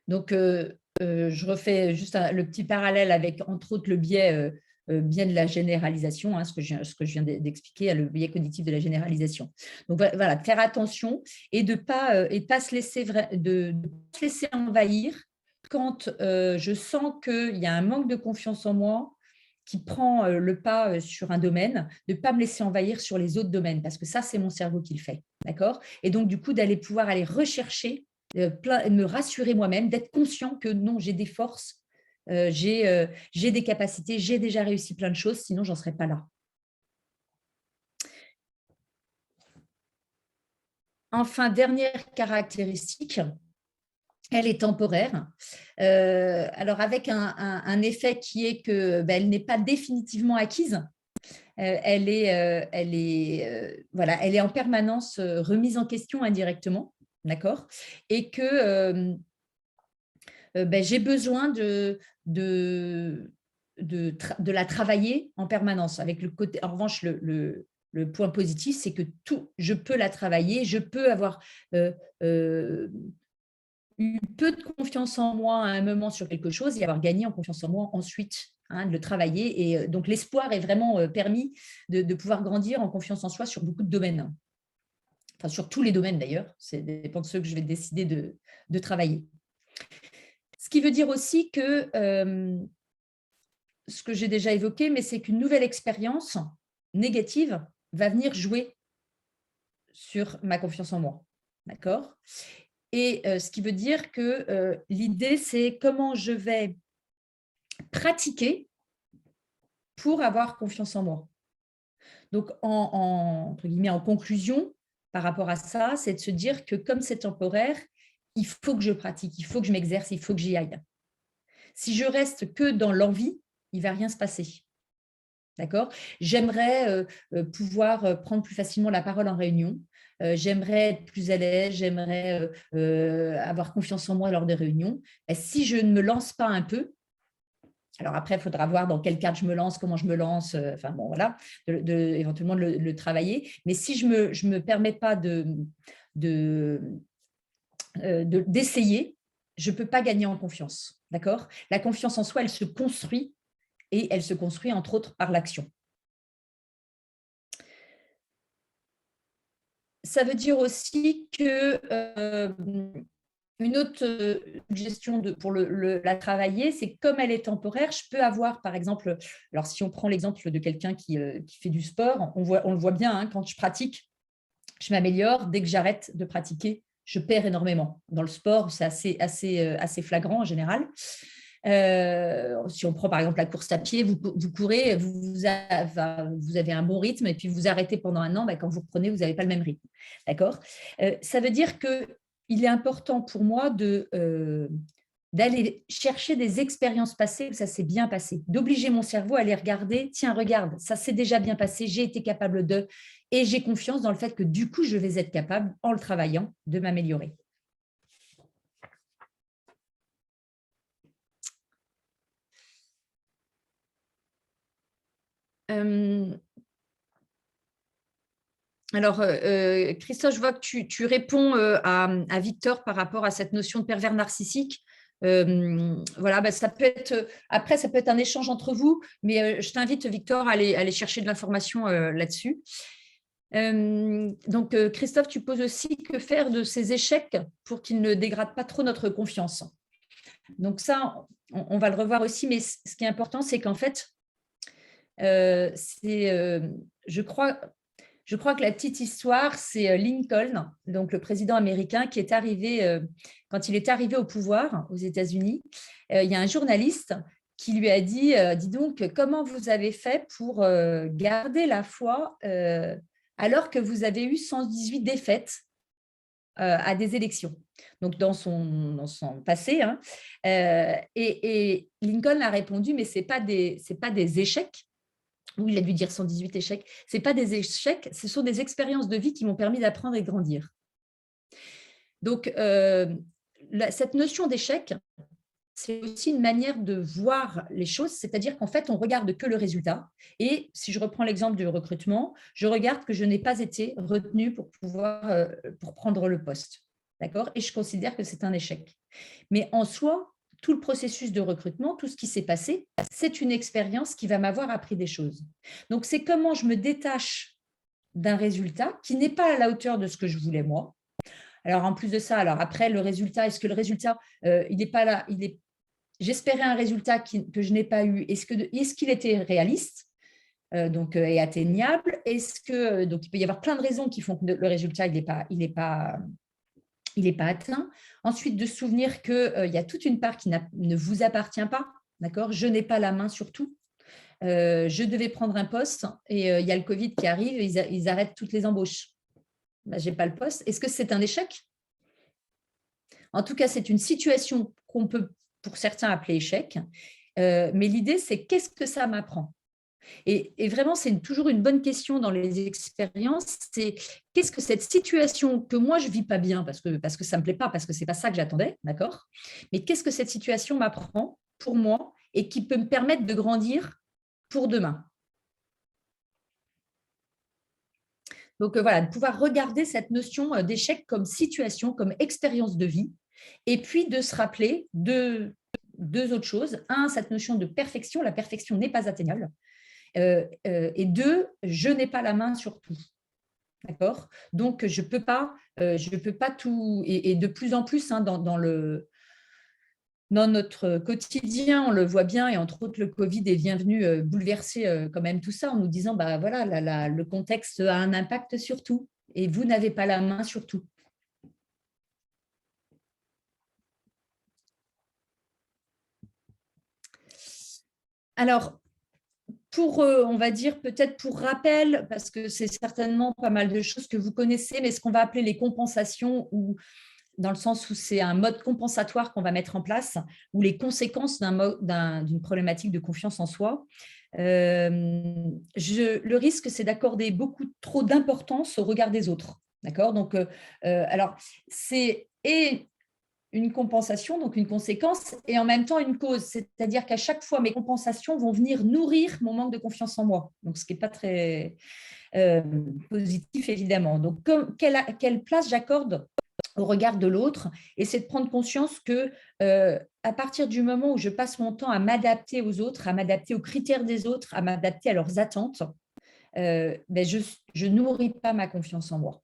Donc, je refais juste le petit parallèle avec, entre autres, le biais bien de la généralisation, hein, ce que je viens d'expliquer, le biais cognitif de la généralisation. Donc, voilà, faire attention et de pas se laisser envahir quand je sens qu'il y a un manque de confiance en moi qui prend le pas sur un domaine, de ne pas me laisser envahir sur les autres domaines, parce que ça, c'est mon cerveau qui le fait. D'accord? Et donc, du coup, pouvoir aller rechercher, me rassurer moi-même, d'être conscient que non, j'ai des forces, j'ai des capacités, j'ai déjà réussi plein de choses, sinon, j'en serais pas là. Enfin, dernière caractéristique, elle est temporaire. Alors, avec un effet qui est que elle n'est pas définitivement acquise. Elle est en permanence remise en question indirectement, d'accord? Et que j'ai besoin de la travailler en permanence. Avec le côté, en revanche, le point positif, c'est que je peux la travailler, je peux avoir eu peu de confiance en moi à un moment sur quelque chose et avoir gagné en confiance en moi ensuite, hein, de le travailler. Et donc, l'espoir est vraiment permis de pouvoir grandir en confiance en soi sur beaucoup de domaines. Enfin, sur tous les domaines d'ailleurs. Ça dépend de ceux que je vais décider de travailler. Ce qui veut dire aussi que, ce que j'ai déjà évoqué, mais c'est qu'une nouvelle expérience négative va venir jouer sur ma confiance en moi. D'accord? Et ce qui veut dire que l'idée, c'est comment je vais pratiquer pour avoir confiance en moi. Donc, entre guillemets, en conclusion, par rapport à ça, c'est de se dire que comme c'est temporaire, il faut que je pratique, il faut que je m'exerce, il faut que j'y aille. Si je reste que dans l'envie, il ne va rien se passer. D'accord? J'aimerais pouvoir prendre plus facilement la parole en réunion. J'aimerais être plus à l'aise, j'aimerais avoir confiance en moi lors des réunions. Et si je ne me lance pas un peu, alors après, il faudra voir dans quel cadre je me lance, comment je me lance, enfin bon, voilà, éventuellement de le travailler. Mais si je me permets pas d'essayer, je ne peux pas gagner en confiance. D'accord? La confiance en soi, elle se construit et elle se construit entre autres par l'action. Ça veut dire aussi que une autre suggestion pour la travailler, c'est comme elle est temporaire, je peux avoir, par exemple, alors si on prend l'exemple de quelqu'un qui fait du sport, on le voit bien, hein, quand je pratique, je m'améliore. Dès que j'arrête de pratiquer, je perds énormément. Dans le sport, c'est assez flagrant en général. Si on prend par exemple la course à pied, vous courez, vous avez un bon rythme et puis vous arrêtez pendant un an, quand vous reprenez, vous n'avez pas le même rythme. D'accord? Ça veut dire qu'il est important pour moi d'aller chercher des expériences passées où ça s'est bien passé, d'obliger mon cerveau à aller regarder, tiens, regarde, ça s'est déjà bien passé, j'ai été capable de, et j'ai confiance dans le fait que du coup, je vais être capable, en le travaillant, de m'améliorer. Alors, Christophe, je vois que tu réponds à Victor par rapport à cette notion de pervers narcissique. Voilà, ça peut être, après, ça peut être un échange entre vous, mais je t'invite, Victor, à aller chercher de l'information là-dessus. Donc, Christophe, tu poses aussi que faire de ces échecs pour qu'ils ne dégradent pas trop notre confiance. Donc ça, on va le revoir aussi, mais ce qui est important, c'est qu'en fait, je crois, Je crois que la petite histoire, c'est Lincoln, donc le président américain, qui est arrivé, quand il est arrivé au pouvoir aux États-Unis, il y a un journaliste qui lui a dit, dis donc, comment vous avez fait pour garder la foi alors que vous avez eu 118 défaites à des élections, donc dans son passé. Hein. Et Lincoln a répondu, mais ce n'est pas des échecs. Ou il a dû dire 118 échecs. Ce n'est pas des échecs, ce sont des expériences de vie qui m'ont permis d'apprendre et de grandir. Donc, cette notion d'échec, c'est aussi une manière de voir les choses, c'est-à-dire qu'en fait, on regarde que le résultat. Et si je reprends l'exemple du recrutement, je regarde que je n'ai pas été retenue pour prendre le poste. D'accord ? Et je considère que c'est un échec. Mais en soi, tout le processus de recrutement, tout ce qui s'est passé, c'est une expérience qui va m'avoir appris des choses. Donc, c'est comment je me détache d'un résultat qui n'est pas à la hauteur de ce que je voulais moi. Alors, en plus de ça, alors après, le résultat, est-ce que le résultat, il n'est pas là, j'espérais un résultat que je n'ai pas eu. Est-ce qu'il était réaliste et atteignable? Donc, il peut y avoir plein de raisons qui font que le résultat, il n'est pas atteint. Ensuite, de se souvenir qu'il y a toute une part qui ne vous appartient pas. D'accord ? Je n'ai pas la main sur tout. Je devais prendre un poste et il y a le Covid qui arrive et ils arrêtent toutes les embauches. Ben, je n'ai pas le poste. Est-ce que c'est un échec ? En tout cas, c'est une situation qu'on peut, pour certains, appeler échec. Mais l'idée, c'est qu'est-ce que ça m'apprend ? Et vraiment, c'est toujours une bonne question dans les expériences, c'est qu'est-ce que cette situation que moi, je ne vis pas bien, parce que ça ne me plaît pas, parce que ce n'est pas ça que j'attendais, d'accord ? Mais qu'est-ce que cette situation m'apprend pour moi et qui peut me permettre de grandir pour demain ? Donc voilà, de pouvoir regarder cette notion d'échec comme situation, comme expérience de vie, et puis de se rappeler deux autres choses. Un, cette notion de perfection, la perfection n'est pas atteignable. Et deux, je n'ai pas la main sur tout. D'accord ? Donc, je peux pas tout. Et de plus en plus, hein, dans notre quotidien, on le voit bien, et entre autres, le Covid est venu bouleverser quand même tout ça en nous disant, bah, voilà, le contexte a un impact sur tout et vous n'avez pas la main sur tout. Alors, on va dire peut-être pour rappel, parce que c'est certainement pas mal de choses que vous connaissez, mais ce qu'on va appeler les compensations, ou dans le sens où c'est un mode compensatoire qu'on va mettre en place, ou les conséquences d'une problématique de confiance en soi. Le risque, c'est d'accorder beaucoup trop d'importance au regard des autres. D'accord ? Donc, alors, c'est une compensation, donc une conséquence, et en même temps une cause. C'est-à-dire qu'à chaque fois, mes compensations vont venir nourrir mon manque de confiance en moi. Donc, ce qui n'est pas très positif, évidemment. Donc, quelle place j'accorde au regard de l'autre, et c'est de prendre conscience que à partir du moment où je passe mon temps à m'adapter aux autres, à m'adapter aux critères des autres, à m'adapter à leurs attentes, je nourris pas ma confiance en moi.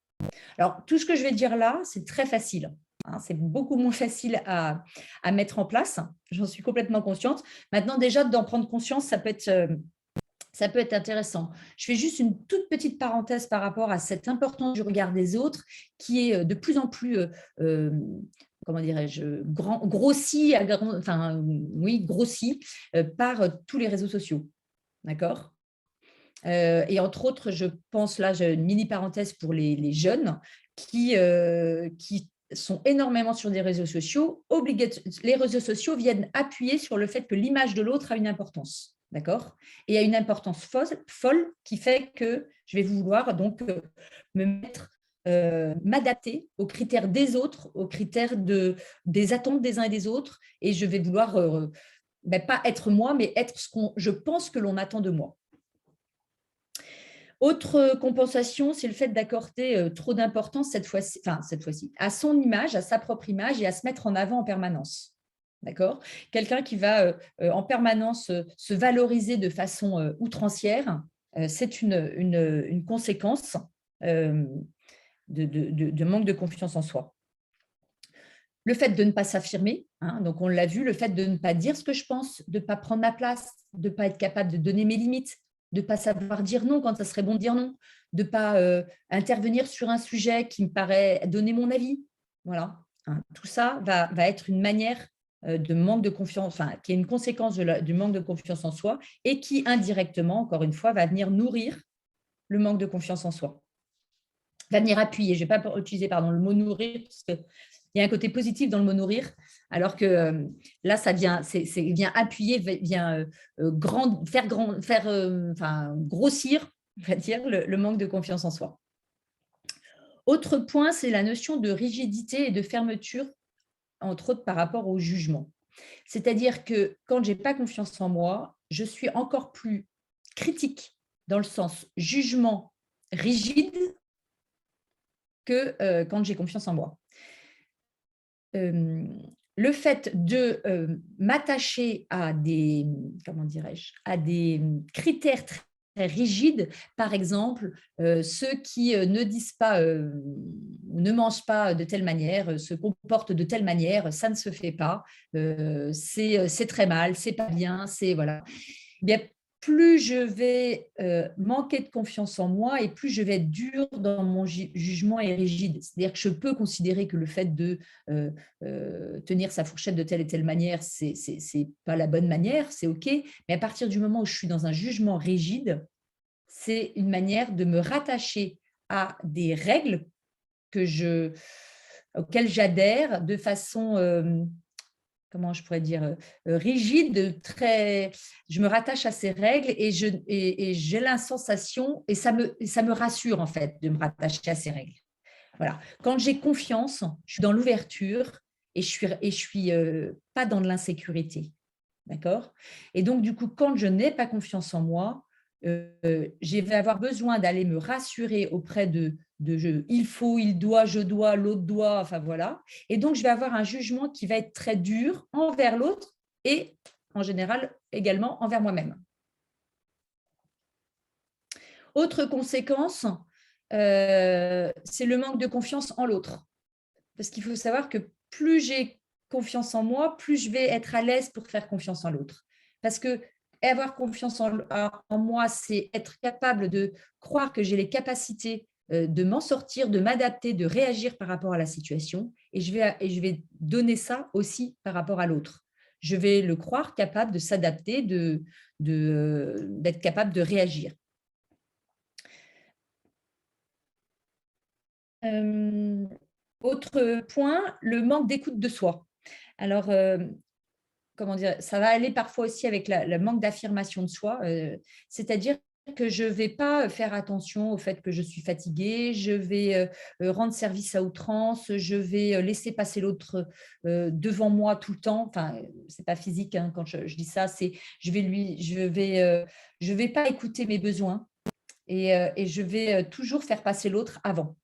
Alors, tout ce que je vais dire là, c'est très facile. Hein, c'est beaucoup moins facile à mettre en place. J'en suis complètement consciente. Maintenant, déjà, d'en prendre conscience, ça peut être intéressant. Je fais juste une toute petite parenthèse par rapport à cette importance du regard des autres qui est de plus en plus, comment dirais-je, grossi par tous les réseaux sociaux. D'accord ? Et entre autres, je pense, là, j'ai une mini parenthèse pour les jeunes qui sont énormément sur des réseaux sociaux. Les réseaux sociaux viennent appuyer sur le fait que l'image de l'autre a une importance. D'accord ? Et a une importance folle qui fait que je vais vouloir donc m'adapter aux critères des autres, aux critères des attentes des uns et des autres, et je vais vouloir pas être moi, mais être ce que je pense que l'on attend de moi. Autre compensation, c'est le fait d'accorder trop d'importance cette fois-ci, à son image, à sa propre image, et à se mettre en avant en permanence. D'accord ? Quelqu'un qui va en permanence se valoriser de façon outrancière, c'est une conséquence de manque de confiance en soi. Le fait de ne pas s'affirmer, hein, donc on l'a vu, le fait de ne pas dire ce que je pense, de ne pas prendre ma place, de ne pas être capable de donner mes limites, de ne pas savoir dire non quand ça serait bon de dire non, de ne pas intervenir sur un sujet qui me paraît donner mon avis. Voilà. Hein, tout ça va être une manière de manque de confiance, enfin, qui est une conséquence du manque de confiance en soi et qui, indirectement, encore une fois, va venir nourrir le manque de confiance en soi. Va venir appuyer. Je ne vais pas utiliser le mot nourrir, parce qu'il y a un côté positif dans le mot nourrir, alors que là, ça vient, vient appuyer, vient grossir, on va dire, le manque de confiance en soi. Autre point, c'est la notion de rigidité et de fermeture, entre autres par rapport au jugement. C'est-à-dire que quand je n'ai pas confiance en moi, je suis encore plus critique dans le sens jugement rigide que quand j'ai confiance en moi. Le fait de m'attacher à des, comment dirais-je, à des critères très rigides, par exemple, ceux qui ne disent pas, ne mangent pas de telle manière, se comportent de telle manière, ça ne se fait pas, c'est très mal, c'est pas bien, c'est voilà. Eh bien, plus je vais manquer de confiance en moi et plus je vais être dure dans mon jugement et rigide. C'est-à-dire que je peux considérer que le fait de tenir sa fourchette de telle et telle manière, c'est pas la bonne manière, c'est OK. Mais à partir du moment où je suis dans un jugement rigide, c'est une manière de me rattacher à des règles auxquelles j'adhère de façon comment je pourrais dire, rigide, je me rattache à ces règles et j'ai la sensation, et ça me rassure en fait de me rattacher à ces règles. Voilà. Quand j'ai confiance, je suis dans l'ouverture et je suis pas dans de l'insécurité. D'accord? Et donc, du coup, quand je n'ai pas confiance en moi, je vais avoir besoin d'aller me rassurer auprès il faut, il doit, je dois, l'autre doit, enfin voilà. Et donc, je vais avoir un jugement qui va être très dur envers l'autre et en général également envers moi-même. Autre conséquence, c'est le manque de confiance en l'autre. Parce qu'il faut savoir que plus j'ai confiance en moi, plus je vais être à l'aise pour faire confiance en l'autre. Parce que avoir confiance en moi, c'est être capable de croire que j'ai les capacités de m'en sortir, de m'adapter, de réagir par rapport à la situation. Et je vais donner ça aussi par rapport à l'autre. Je vais le croire capable de s'adapter, d'être capable de réagir. Autre point, le manque d'écoute de soi. Alors, comment dire, ça va aller parfois aussi avec le manque d'affirmation de soi, c'est-à-dire que je ne vais pas faire attention au fait que je suis fatiguée, je vais rendre service à outrance, je vais laisser passer l'autre devant moi tout le temps. Enfin, ce n'est pas physique hein, quand je dis ça, c'est je vais pas écouter mes besoins et je vais toujours faire passer l'autre avant.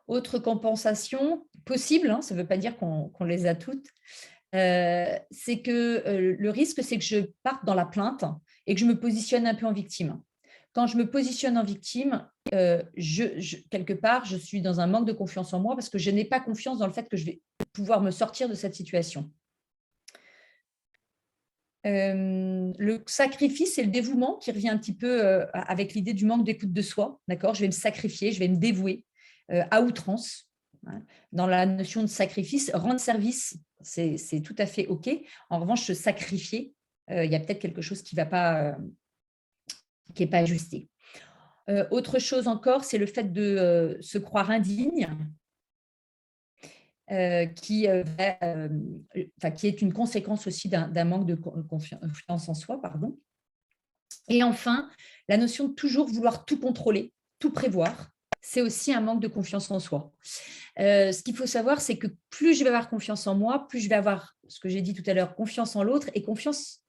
Autre compensation possible, hein, ça ne veut pas dire qu'on les a toutes, c'est que le risque, c'est que je parte dans la plainte et que je me positionne un peu en victime. Quand je me positionne en victime, quelque part, je suis dans un manque de confiance en moi parce que je n'ai pas confiance dans le fait que je vais pouvoir me sortir de cette situation. Le sacrifice et le dévouement qui revient un petit peu avec l'idée du manque d'écoute de soi. D'accord, je vais me sacrifier, je vais me dévouer à outrance. Hein. Dans la notion de sacrifice, rendre service, c'est tout à fait OK. En revanche, se sacrifier, il y a peut-être quelque chose qui n'est pas ajusté. Autre chose encore, c'est le fait de se croire indigne. Qui est une conséquence aussi d'un manque de confiance en soi. Pardon. Et enfin, la notion de toujours vouloir tout contrôler, tout prévoir, c'est aussi un manque de confiance en soi. Ce qu'il faut savoir, c'est que plus je vais avoir confiance en moi, plus je vais avoir, ce que j'ai dit tout à l'heure, confiance en l'autre et confiance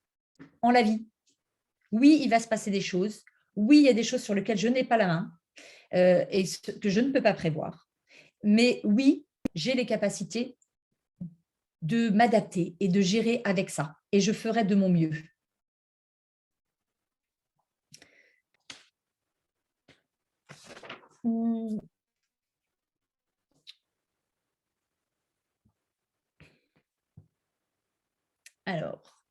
en la vie. Oui, il va se passer des choses. Oui, il y a des choses sur lesquelles je n'ai pas la main et que je ne peux pas prévoir. Mais oui, j'ai les capacités de m'adapter et de gérer avec ça. Et je ferai de mon mieux. Alors,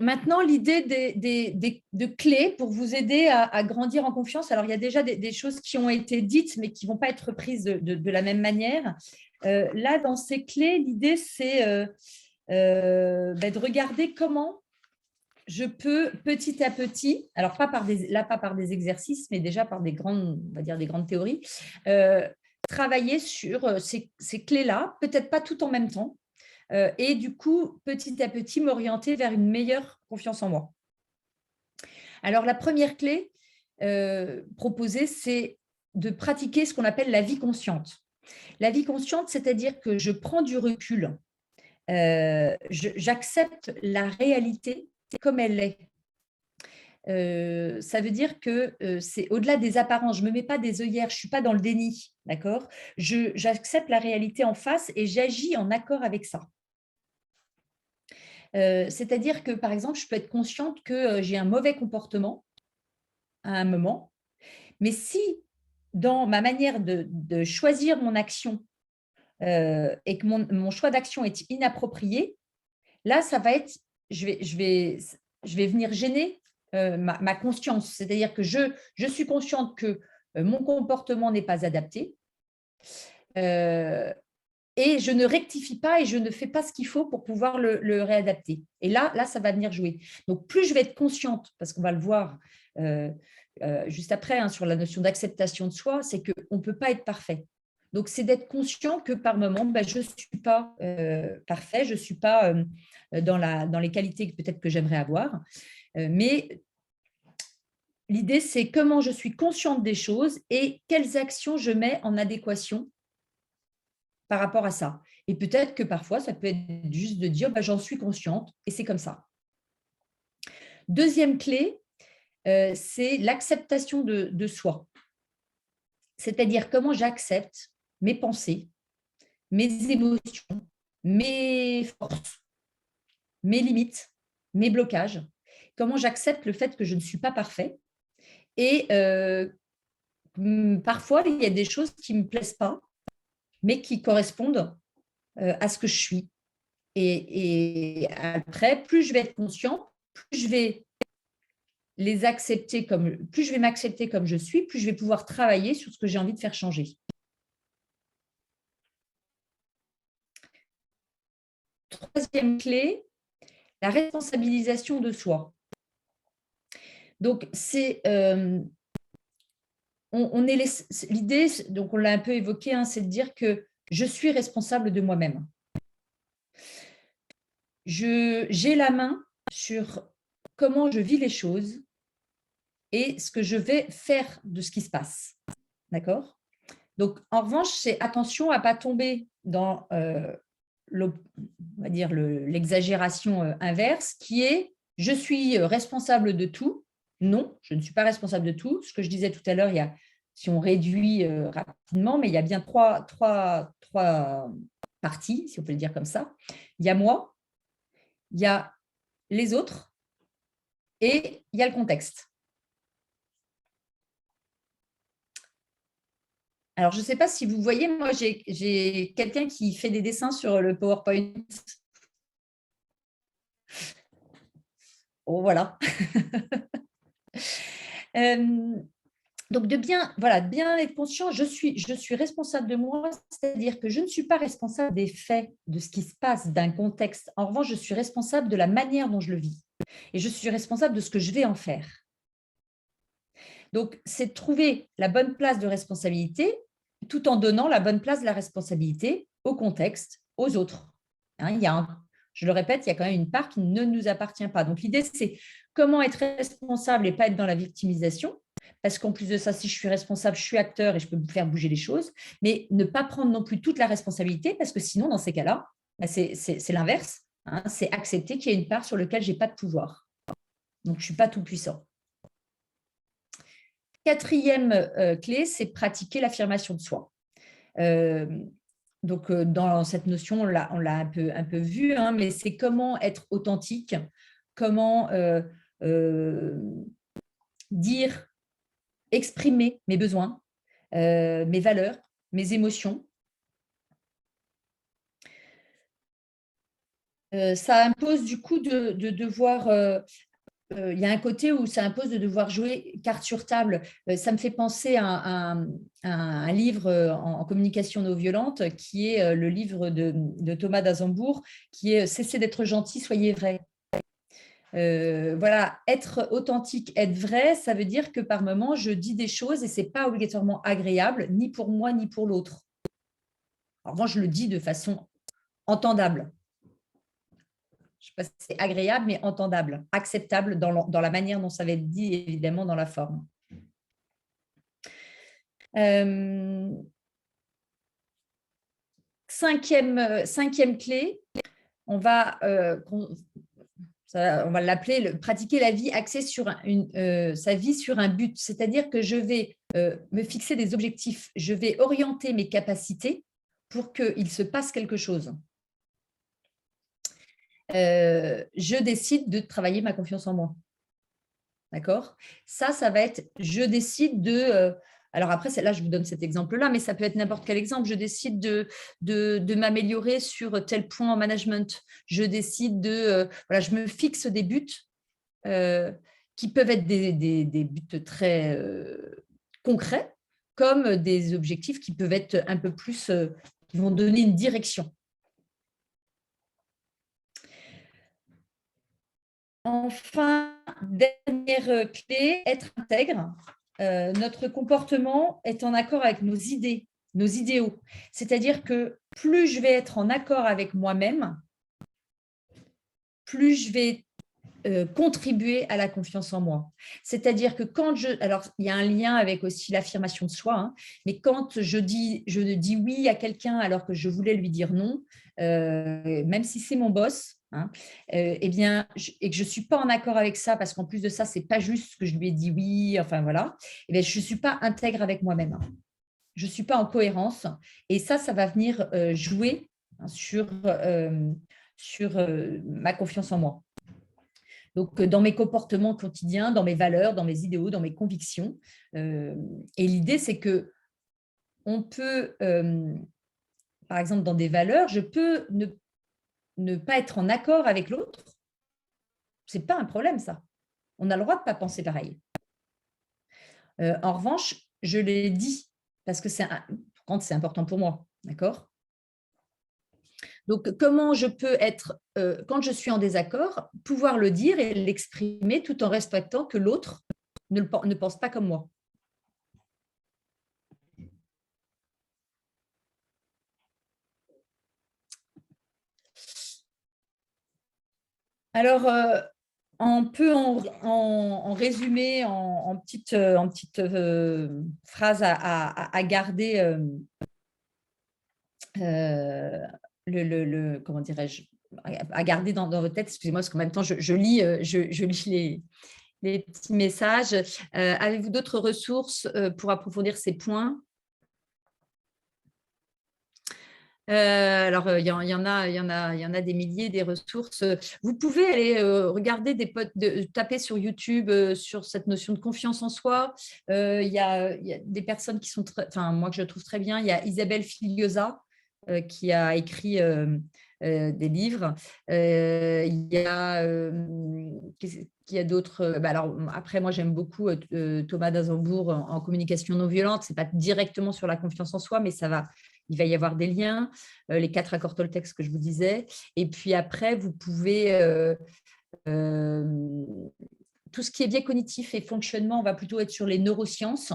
Maintenant, l'idée de clés pour vous aider à grandir en confiance. Alors, il y a déjà des choses qui ont été dites, mais qui ne vont pas être reprises de la même manière. Là, dans ces clés, l'idée, c'est de regarder comment je peux petit à petit, alors pas par des exercices, mais déjà par des grandes, on va dire des grandes théories, travailler sur ces clés-là, peut-être pas tout en même temps, et du coup, petit à petit, m'orienter vers une meilleure confiance en moi. Alors, la première clé proposée, c'est de pratiquer ce qu'on appelle la vie consciente. La vie consciente, c'est-à-dire que je prends du recul, j'accepte la réalité comme elle est. Ça veut dire que c'est au-delà des apparences. Je ne me mets pas des œillères, je ne suis pas dans le déni, d'accord ? J'accepte la réalité en face et j'agis en accord avec ça. C'est-à-dire que, par exemple, je peux être consciente que j'ai un mauvais comportement à un moment, mais si dans ma manière de choisir mon action et que mon choix d'action est inapproprié, là, ça va être, je vais venir gêner ma conscience. C'est-à-dire que je suis consciente que mon comportement n'est pas adapté et je ne rectifie pas et je ne fais pas ce qu'il faut pour pouvoir le réadapter. Et là, ça va venir jouer. Donc, plus je vais être consciente, parce qu'on va le voir juste après sur la notion d'acceptation de soi, c'est qu'on ne peut pas être parfait. Donc, c'est d'être conscient que par moment, je ne suis pas parfait, je ne suis pas dans les qualités peut-être que j'aimerais avoir. Mais l'idée, c'est comment je suis consciente des choses et quelles actions je mets en adéquation par rapport à ça. Et peut-être que parfois, ça peut être juste de dire j'en suis consciente et c'est comme ça. Deuxième clé, c'est l'acceptation de soi. C'est-à-dire comment j'accepte mes pensées, mes émotions, mes forces, mes limites, mes blocages. Comment j'accepte le fait que je ne suis pas parfait. Et parfois, il y a des choses qui ne me plaisent pas, mais qui correspondent à ce que je suis. Et après, plus je vais être consciente, plus je vais les accepter plus je vais m'accepter comme je suis, plus je vais pouvoir travailler sur ce que j'ai envie de faire changer. Troisième clé, la responsabilisation de soi. Donc, c'est l'idée, donc on l'a un peu évoqué, c'est de dire que je suis responsable de moi-même. J'ai la main sur comment je vis les choses et ce que je vais faire de ce qui se passe. D'accord ? Donc, en revanche, c'est attention à ne pas tomber dans l'exagération inverse, qui est je suis responsable de tout. Non, je ne suis pas responsable de tout. Ce que je disais tout à l'heure, si on réduit rapidement, mais il y a bien trois parties, si on peut le dire comme ça. Il y a moi, il y a les autres et il y a le contexte. Alors, je ne sais pas si vous voyez, moi, j'ai quelqu'un qui fait des dessins sur le PowerPoint. Oh, voilà. Donc, de bien être conscient, je suis responsable de moi, c'est-à-dire que je ne suis pas responsable des faits, de ce qui se passe, d'un contexte. En revanche, je suis responsable de la manière dont je le vis. Et je suis responsable de ce que je vais en faire. Donc, c'est de trouver la bonne place de responsabilité tout en donnant la bonne place de la responsabilité au contexte, aux autres. Je le répète, il y a quand même une part qui ne nous appartient pas. Donc, l'idée, c'est comment être responsable et pas être dans la victimisation. Parce qu'en plus de ça, si je suis responsable, je suis acteur et je peux faire bouger les choses. Mais ne pas prendre non plus toute la responsabilité, parce que sinon, dans ces cas-là, c'est l'inverse. C'est accepter qu'il y a une part sur laquelle je n'ai pas de pouvoir. Donc, je ne suis pas tout puissant. Quatrième clé, c'est pratiquer l'affirmation de soi. Donc, dans cette notion, on l'a un peu vu, mais c'est comment être authentique, comment dire, exprimer mes besoins, mes valeurs, mes émotions. Ça impose du coup de devoir… il y a un côté où ça impose de devoir jouer carte sur table. Ça me fait penser à un livre en communication non violente qui est le livre de Thomas d'Azembourg, qui est Cessez d'être gentil, soyez vrai. Voilà, être authentique, être vrai, ça veut dire que par moment, je dis des choses et ce n'est pas obligatoirement agréable, ni pour moi, ni pour l'autre. En revanche, je le dis de façon entendable. Je ne sais pas si c'est agréable, mais entendable, acceptable dans la manière dont ça va être dit, évidemment, dans la forme. Cinquième clé, on va l'appeler pratiquer la vie axée sur sa vie sur un but. C'est-à-dire que je vais me fixer des objectifs, je vais orienter mes capacités pour qu'il se passe quelque chose. Je décide de travailler ma confiance en moi. D'accord? Ça va être, je décide de… alors après, là, je vous donne cet exemple-là, mais ça peut être n'importe quel exemple. Je décide de m'améliorer sur tel point en management. Je décide voilà, je me fixe des buts qui peuvent être des buts très concrets, comme des objectifs qui peuvent être un peu plus, qui vont donner une direction. Enfin, dernière clé, être intègre. Notre comportement est en accord avec nos idées, nos idéaux. C'est-à-dire que plus je vais être en accord avec moi-même, plus je vais contribuer à la confiance en moi. C'est-à-dire que quand alors il y a un lien avec aussi l'affirmation de soi, hein, mais quand je dis oui à quelqu'un alors que je voulais lui dire non, même si c'est mon boss, hein, eh bien, et que je ne suis pas en accord avec ça, parce qu'en plus de ça, ce n'est pas juste que je lui ai dit oui, enfin voilà, eh bien, je ne suis pas intègre avec moi-même. Je ne suis pas en cohérence. Et ça va venir jouer sur ma confiance en moi. Donc, dans mes comportements quotidiens, dans mes valeurs, dans mes idéaux, dans mes convictions. Et l'idée, c'est que on peut, par exemple, dans des valeurs, je peux ne pas être en accord avec l'autre. Ce n'est pas un problème, ça. On a le droit de ne pas penser pareil. En revanche, je l'ai dit parce que c'est important pour moi. D'accord ? Donc, comment je peux être, quand je suis en désaccord, pouvoir le dire et l'exprimer tout en respectant que l'autre ne pense pas comme moi. Alors, on peut en résumer en petites phrases à garder comment dirais-je, à garder dans votre tête. Excusez-moi, parce qu'en même temps, je lis les petits messages. Avez-vous d'autres ressources pour approfondir ces points ? Alors, il y en a des milliers, des ressources. Vous pouvez aller regarder taper sur YouTube sur cette notion de confiance en soi. Il y a des personnes qui sont moi que je trouve très bien. Il y a Isabelle Filiosa qui a écrit des livres. Il y a d'autres. Alors, après, moi, j'aime beaucoup Thomas d'Azembourg en communication non violente. Ce n'est pas directement sur la confiance en soi, mais il va y avoir des liens, les 4 accords Toltec que je vous disais. Et puis après, vous pouvez… tout ce qui est biais cognitif et fonctionnement, on va plutôt être sur les neurosciences.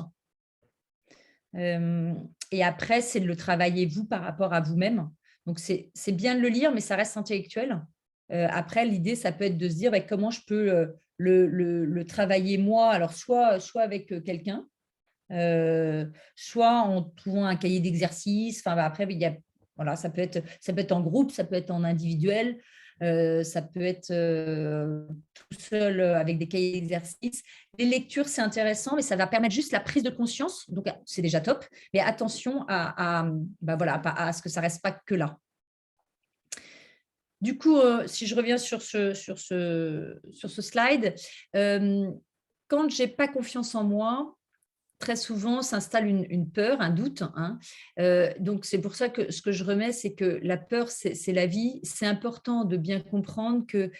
Et après, c'est de le travailler vous par rapport à vous-même. Donc, c'est bien de le lire, mais ça reste intellectuel. Après, l'idée, ça peut être de se dire comment je peux le travailler moi, alors soit avec quelqu'un, soit en trouvant un cahier d'exercice. Enfin, après, voilà, ça peut être en groupe, ça peut être en individuel, ça peut être tout seul avec des cahiers d'exercice. Les lectures, c'est intéressant, mais ça va permettre juste la prise de conscience. Donc, c'est déjà top. Mais attention à ce que ça ne reste pas que là. Du coup, si je reviens sur ce slide, quand je n'ai pas confiance en moi, très souvent s'installe une peur, un doute, hein. Donc, c'est pour ça que ce que je remets, c'est que la peur, c'est la vie. C'est important de bien comprendre que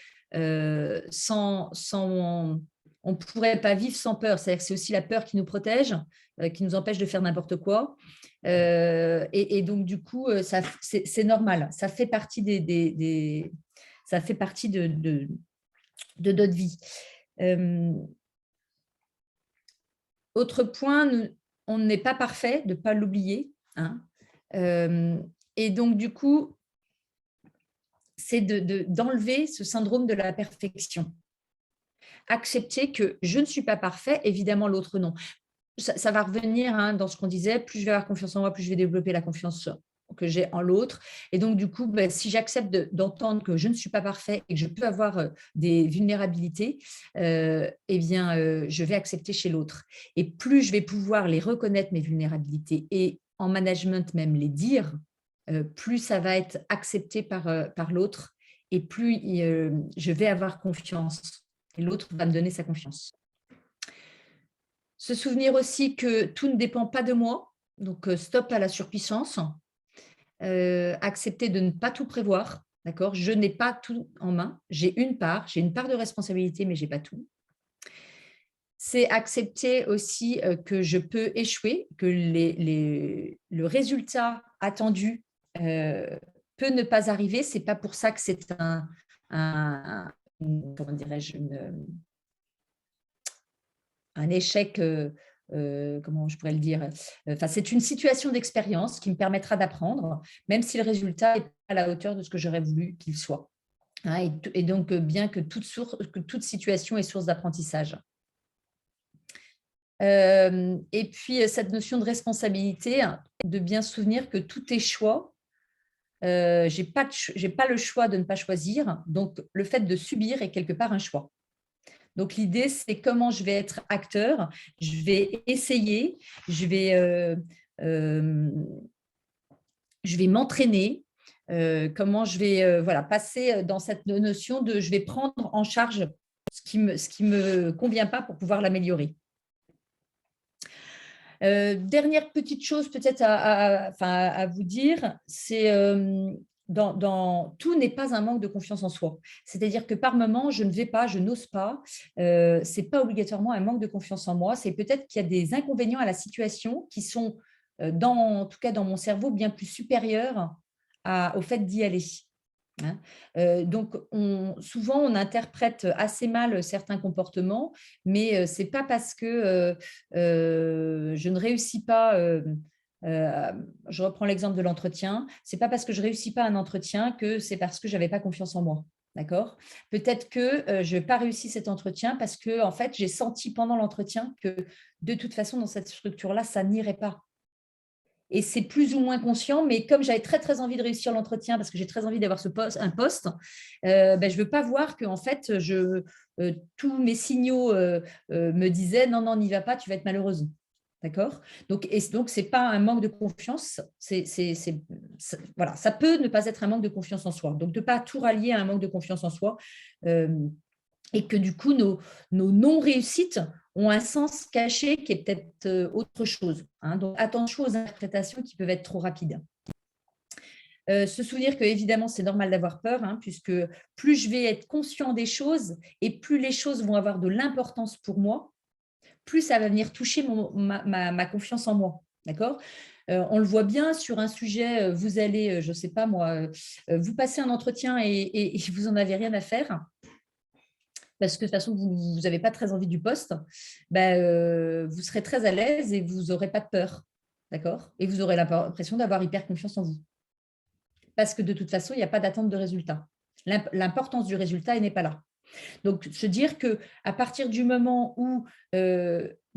on ne pourrait pas vivre sans peur. C'est-à-dire que c'est aussi la peur qui nous protège, qui nous empêche de faire n'importe quoi. Et donc, du coup, c'est normal. Ça fait partie ça fait partie de notre vie. Autre point, on n'est pas parfait, de ne pas l'oublier, hein. Et donc, du coup, c'est d'enlever ce syndrome de la perfection. Accepter que je ne suis pas parfait, évidemment, l'autre non. Ça va revenir, hein, dans ce qu'on disait, plus je vais avoir confiance en moi, plus je vais développer la confiance que j'ai en l'autre. Et donc, du coup, si j'accepte d'entendre que je ne suis pas parfait et que je peux avoir des vulnérabilités, eh bien, je vais accepter chez l'autre. Et plus je vais pouvoir les reconnaître, mes vulnérabilités, et en management même les dire, plus ça va être accepté par l'autre et plus je vais avoir confiance. Et l'autre va me donner sa confiance. Se souvenir aussi que tout ne dépend pas de moi, donc stop à la surpuissance. Accepter de ne pas tout prévoir, d'accord? Je n'ai pas tout en main, j'ai une part de responsabilité, mais je n'ai pas tout. C'est accepter aussi que je peux échouer, que le résultat attendu peut ne pas arriver. Ce n'est pas pour ça que c'est comment dirais-je, un échec, comment je pourrais le dire, enfin, c'est une situation d'expérience qui me permettra d'apprendre, même si le résultat n'est pas à la hauteur de ce que j'aurais voulu qu'il soit, hein. Et donc, bien que toute situation est source d'apprentissage. Et puis, cette notion de responsabilité, de bien se souvenir que tout est choix. Je n'ai pas le choix de ne pas choisir, donc le fait de subir est quelque part un choix. Donc, l'idée, c'est comment je vais être acteur, je vais essayer, je vais m'entraîner, comment je vais passer dans cette notion de je vais prendre en charge ce qui me convient pas pour pouvoir l'améliorer. Dernière petite chose peut-être à vous dire, c'est tout n'est pas un manque de confiance en soi. C'est-à-dire que par moment, je n'ose pas. Ce n'est pas obligatoirement un manque de confiance en moi. C'est peut-être qu'il y a des inconvénients à la situation qui sont, en tout cas dans mon cerveau, bien plus supérieurs au fait d'y aller, hein. Donc, souvent, on interprète assez mal certains comportements, mais ce n'est pas parce que je ne réussis pas. Je reprends l'exemple de l'entretien. Ce n'est pas parce que je ne réussis pas un entretien que c'est parce que je n'avais pas confiance en moi. D'accord? Peut-être que je n'ai pas réussi cet entretien parce que en fait, j'ai senti pendant l'entretien que de toute façon, dans cette structure-là, ça n'irait pas. Et c'est plus ou moins conscient, mais comme j'avais très, très envie de réussir l'entretien parce que j'ai très envie d'avoir un poste, je ne veux pas voir que en fait, tous mes signaux me disaient « Non, non, n'y va pas, tu vas être malheureuse. » D'accord? Donc, ce n'est pas un manque de confiance. Voilà, ça peut ne pas être un manque de confiance en soi. Donc, de ne pas tout rallier à un manque de confiance en soi. Et que du coup, nos non-réussites ont un sens caché qui est peut-être autre chose, hein. Donc, attention aux interprétations qui peuvent être trop rapides. Se souvenir que, évidemment, c'est normal d'avoir peur, hein, puisque plus je vais être conscient des choses et plus les choses vont avoir de l'importance pour moi, plus ça va venir toucher ma confiance en moi. D'accord? On le voit bien sur un sujet, vous allez, je ne sais pas moi, vous passez un entretien et vous n'en avez rien à faire, parce que de toute façon, vous n'avez pas très envie du poste, vous serez très à l'aise et vous n'aurez pas de peur. D'accord? Et vous aurez l'impression d'avoir hyper confiance en vous. Parce que de toute façon, il n'y a pas d'attente de résultat. L'importance du résultat n'est pas là. Donc, se dire qu'à partir du moment où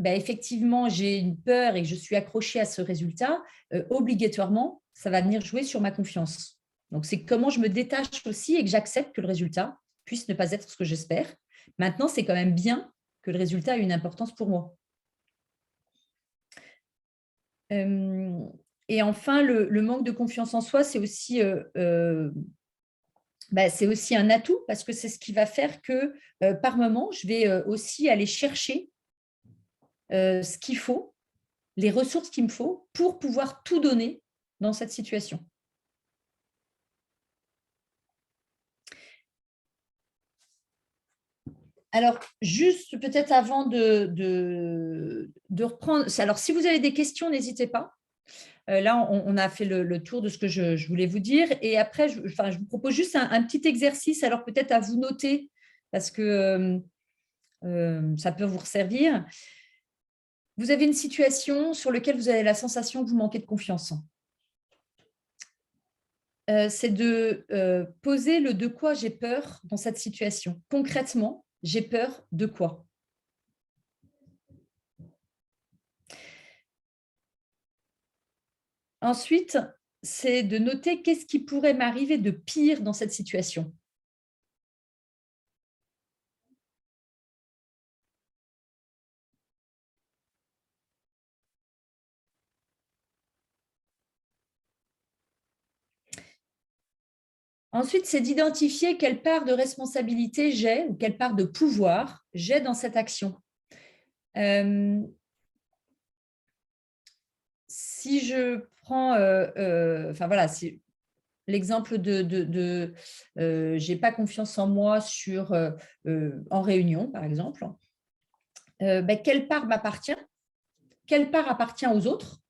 effectivement j'ai une peur et que je suis accrochée à ce résultat, obligatoirement, ça va venir jouer sur ma confiance. Donc, c'est comment je me détache aussi et que j'accepte que le résultat puisse ne pas être ce que j'espère. Maintenant, c'est quand même bien que le résultat ait une importance pour moi. Et enfin, le manque de confiance en soi, c'est aussi un atout parce que c'est ce qui va faire que par moment, je vais aussi aller chercher ce qu'il faut les ressources qu'il me faut pour pouvoir tout donner dans cette situation. Alors, juste peut-être avant de reprendre, alors si vous avez des questions, n'hésitez pas. Là, on a fait le tour de ce que je voulais vous dire. Et après, je vous propose juste un petit exercice, alors peut-être à vous noter, parce que ça peut vous servir. Vous avez une situation sur laquelle vous avez la sensation que vous manquez de confiance. C'est de poser le de quoi j'ai peur dans cette situation. Concrètement, j'ai peur de quoi? Ensuite, c'est de noter qu'est-ce qui pourrait m'arriver de pire dans cette situation. Ensuite, c'est d'identifier quelle part de responsabilité j'ai ou quelle part de pouvoir j'ai dans cette action. Si je prends, si l'exemple de j'ai pas confiance en moi en réunion, par exemple, quelle part m'appartient, quelle part appartient aux autres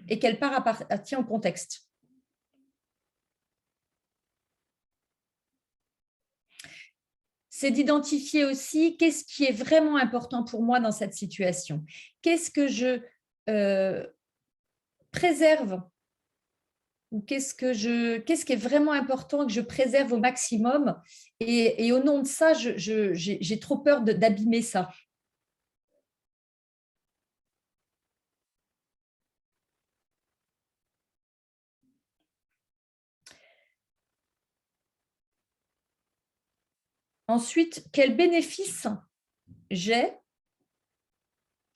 et quelle part appartient au contexte. C'est d'identifier aussi qu'est-ce qui est vraiment important pour moi dans cette situation. Qu'est-ce que je préserve ou qu'est-ce qui est vraiment important que je préserve au maximum et au nom de ça, j'ai trop peur d'abîmer ça. Ensuite, quel bénéfice j'ai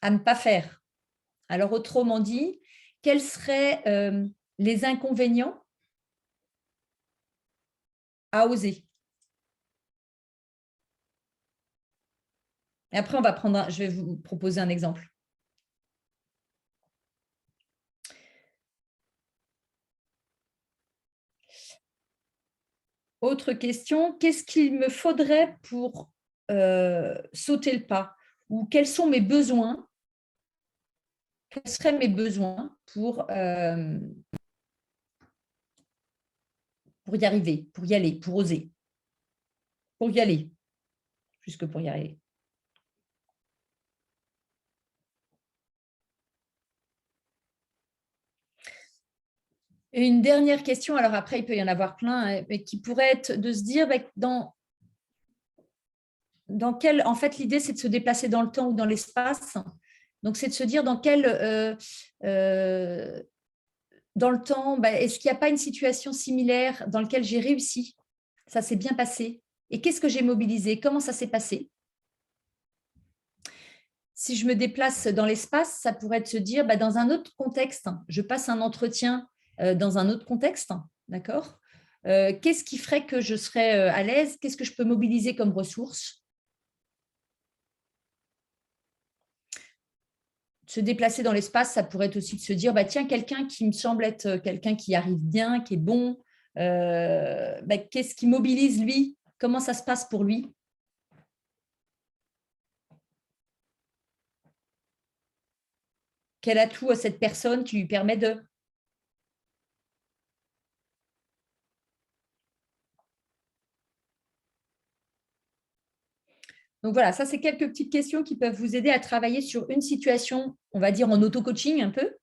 à ne pas faire? Alors, autrement dit, quels seraient les inconvénients à oser? Et après, je vais vous proposer un exemple. Autre question, qu'est-ce qu'il me faudrait pour sauter le pas? Ou quels sont mes besoins? Quels seraient mes besoins pour y arriver, pour y aller, pour oser? Pour y aller, plus que pour y arriver. Et une dernière question, alors après, il peut y en avoir plein, mais qui pourrait être de se dire dans quel… En fait, l'idée, c'est de se déplacer dans le temps ou dans l'espace. Donc, c'est de se dire dans quel… dans le temps, est-ce qu'il n'y a pas une situation similaire dans laquelle j'ai réussi? Ça s'est bien passé. Et qu'est-ce que j'ai mobilisé? Comment ça s'est passé? Si je me déplace dans l'espace, ça pourrait être se dire, dans un autre contexte, je passe un entretien dans un autre contexte, d'accord? Qu'est-ce qui ferait que je serais à l'aise? Qu'est-ce que je peux mobiliser comme ressources? Se déplacer dans l'espace, ça pourrait être aussi de se dire, tiens, quelqu'un qui me semble être quelqu'un qui arrive bien, qui est bon, qu'est-ce qui mobilise lui? Comment ça se passe pour lui? Quel atout à cette personne qui lui permet de… Donc voilà, ça, c'est quelques petites questions qui peuvent vous aider à travailler sur une situation, on va dire en auto-coaching un peu.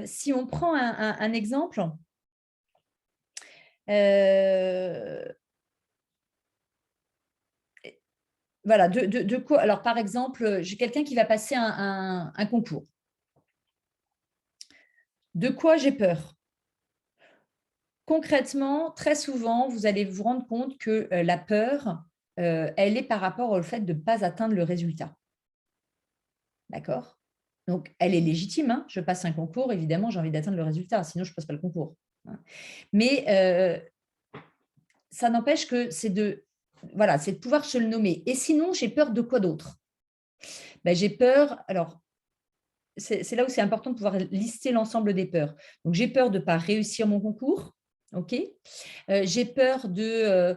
Si on prend un exemple, voilà, de quoi… Alors, par exemple, j'ai quelqu'un qui va passer un concours. De quoi j'ai peur? Concrètement, très souvent, vous allez vous rendre compte que la peur, elle est par rapport au fait de ne pas atteindre le résultat. D'accord? Donc, elle est légitime. Hein, je passe un concours, évidemment, j'ai envie d'atteindre le résultat, sinon je ne passe pas le concours. Mais ça n'empêche que c'est de pouvoir se le nommer. Et sinon, j'ai peur de quoi d'autre? J'ai peur… Alors, c'est là où c'est important de pouvoir lister l'ensemble des peurs. Donc, j'ai peur de ne pas réussir mon concours. OK. J'ai peur de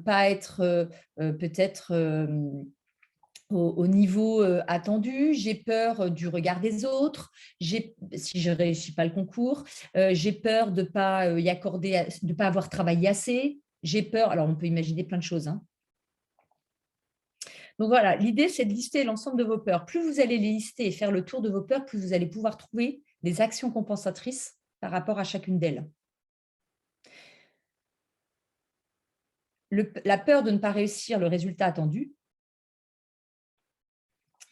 pas être peut-être au niveau attendu. J'ai peur du regard des autres. Si je ne réussis pas le concours, j'ai peur de ne pas y accorder, de pas avoir travaillé assez. J'ai peur. Alors, on peut imaginer plein de choses, hein. Donc voilà, l'idée, c'est de lister l'ensemble de vos peurs. Plus vous allez les lister et faire le tour de vos peurs, plus vous allez pouvoir trouver des actions compensatrices par rapport à chacune d'elles. La peur de ne pas réussir le résultat attendu,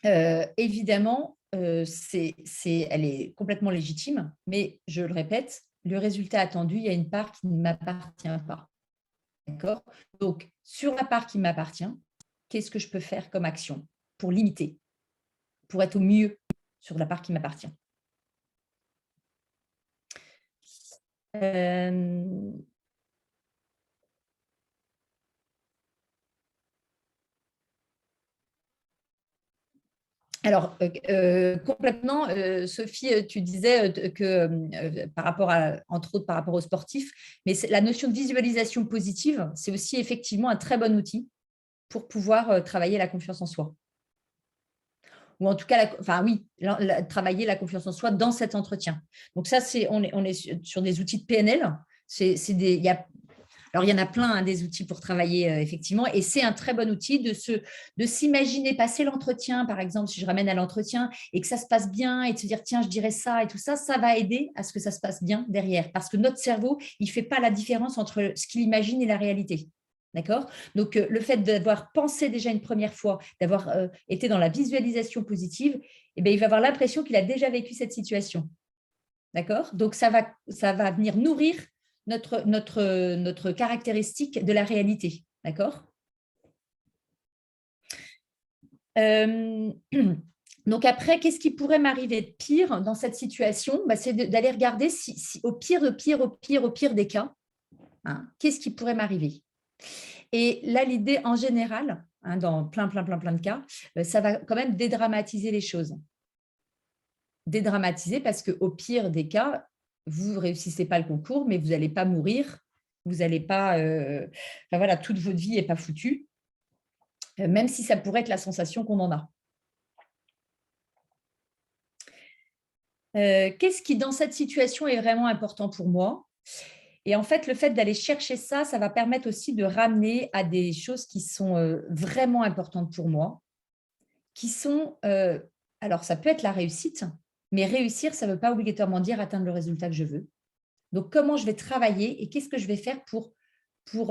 évidemment, elle est complètement légitime, mais je le répète, le résultat attendu, il y a une part qui ne m'appartient pas. D'accord ? Donc, sur la part qui m'appartient, qu'est-ce que je peux faire comme action pour limiter, pour être au mieux sur la part qui m'appartient ? Alors, complètement, Sophie, tu disais que par rapport entre autres par rapport aux sportifs, mais la notion de visualisation positive, c'est aussi effectivement un très bon outil pour pouvoir travailler la confiance en soi. Ou en tout cas, travailler la confiance en soi dans cet entretien. Donc ça, on est sur des outils de PNL. Alors, il y en a plein, hein, des outils pour travailler, effectivement, et c'est un très bon outil de s'imaginer passer l'entretien, par exemple, si je ramène à l'entretien et que ça se passe bien et de se dire, tiens, je dirais ça et tout ça, ça va aider à ce que ça se passe bien derrière, parce que notre cerveau, il ne fait pas la différence entre ce qu'il imagine et la réalité. D'accord ? Donc, le fait d'avoir pensé déjà une première fois, d'avoir été dans la visualisation positive, eh bien, il va avoir l'impression qu'il a déjà vécu cette situation. D'accord ? Donc, ça va venir nourrir notre caractéristique de la réalité. D'accord ? Donc après, qu'est-ce qui pourrait m'arriver de pire dans cette situation ? C'est d'aller regarder si au pire des cas, hein, qu'est-ce qui pourrait m'arriver ? Et là, l'idée en général, hein, dans plein de cas, ça va quand même dédramatiser les choses. Dédramatiser parce qu'au pire des cas, vous ne réussissez pas le concours, mais vous n'allez pas mourir. Vous n'allez pas… voilà, toute votre vie n'est pas foutue, même si ça pourrait être la sensation qu'on en a. Qu'est-ce qui, dans cette situation, est vraiment important pour moi ? Et en fait, le fait d'aller chercher ça, ça va permettre aussi de ramener à des choses qui sont vraiment importantes pour moi, qui sont… alors, ça peut être la réussite, mais réussir, ça ne veut pas obligatoirement dire atteindre le résultat que je veux. Donc, comment je vais travailler et qu'est-ce que je vais faire pour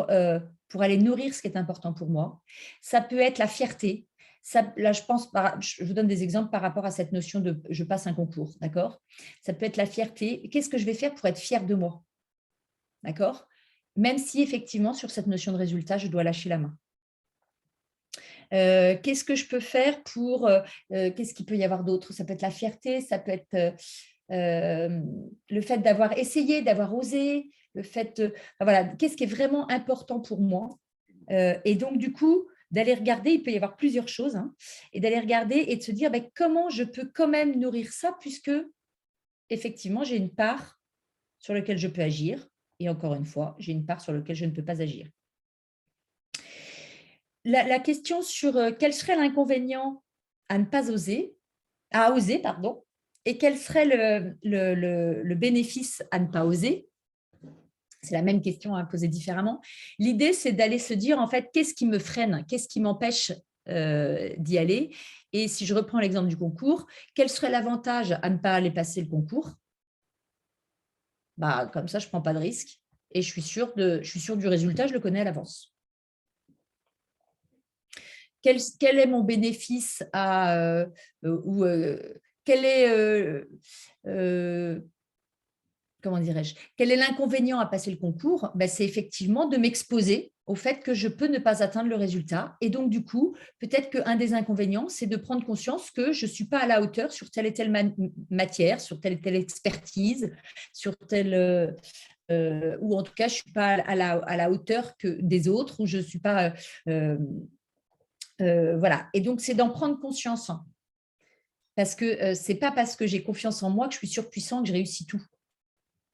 aller nourrir ce qui est important pour moi ? Ça peut être la fierté. Ça, là, je vous donne des exemples par rapport à cette notion de je passe un concours, d'accord ? Ça peut être la fierté. Qu'est-ce que je vais faire pour être fière de moi ? D'accord ? Même si effectivement, sur cette notion de résultat, je dois lâcher la main. Qu'est-ce que je peux faire pour… qu'est-ce qu'il peut y avoir d'autre ? Ça peut être la fierté, ça peut être le fait d'avoir essayé, d'avoir osé, le fait… voilà, qu'est-ce qui est vraiment important pour moi ? Et donc, du coup, d'aller regarder, il peut y avoir plusieurs choses, hein, et d'aller regarder et de se dire comment je peux quand même nourrir ça, puisque effectivement, j'ai une part sur laquelle je peux agir, et encore une fois, j'ai une part sur laquelle je ne peux pas agir. La question sur quel serait l'inconvénient à ne pas oser, à oser, pardon, et quel serait le bénéfice à ne pas oser ? C'est la même question à poser différemment. L'idée, c'est d'aller se dire, en fait, qu'est-ce qui me freine ? Qu'est-ce qui m'empêche d'y aller ? Et si je reprends l'exemple du concours, quel serait l'avantage à ne pas aller passer le concours ? Comme ça, je ne prends pas de risque et je suis sûre du résultat, je le connais à l'avance. Quel est mon bénéfice quel est… comment dirais-je ? Quel est l'inconvénient à passer le concours ? C'est effectivement de m'exposer au fait que je peux ne pas atteindre le résultat. Et donc, du coup, peut-être qu'un des inconvénients, c'est de prendre conscience que je ne suis pas à la hauteur sur telle et telle matière, sur telle et telle expertise, sur telle… ou en tout cas, je ne suis pas à la hauteur des autres, ou je ne suis pas… voilà. Et donc, c'est d'en prendre conscience. Parce que ce n'est pas parce que j'ai confiance en moi que je suis surpuissante, que je réussis tout.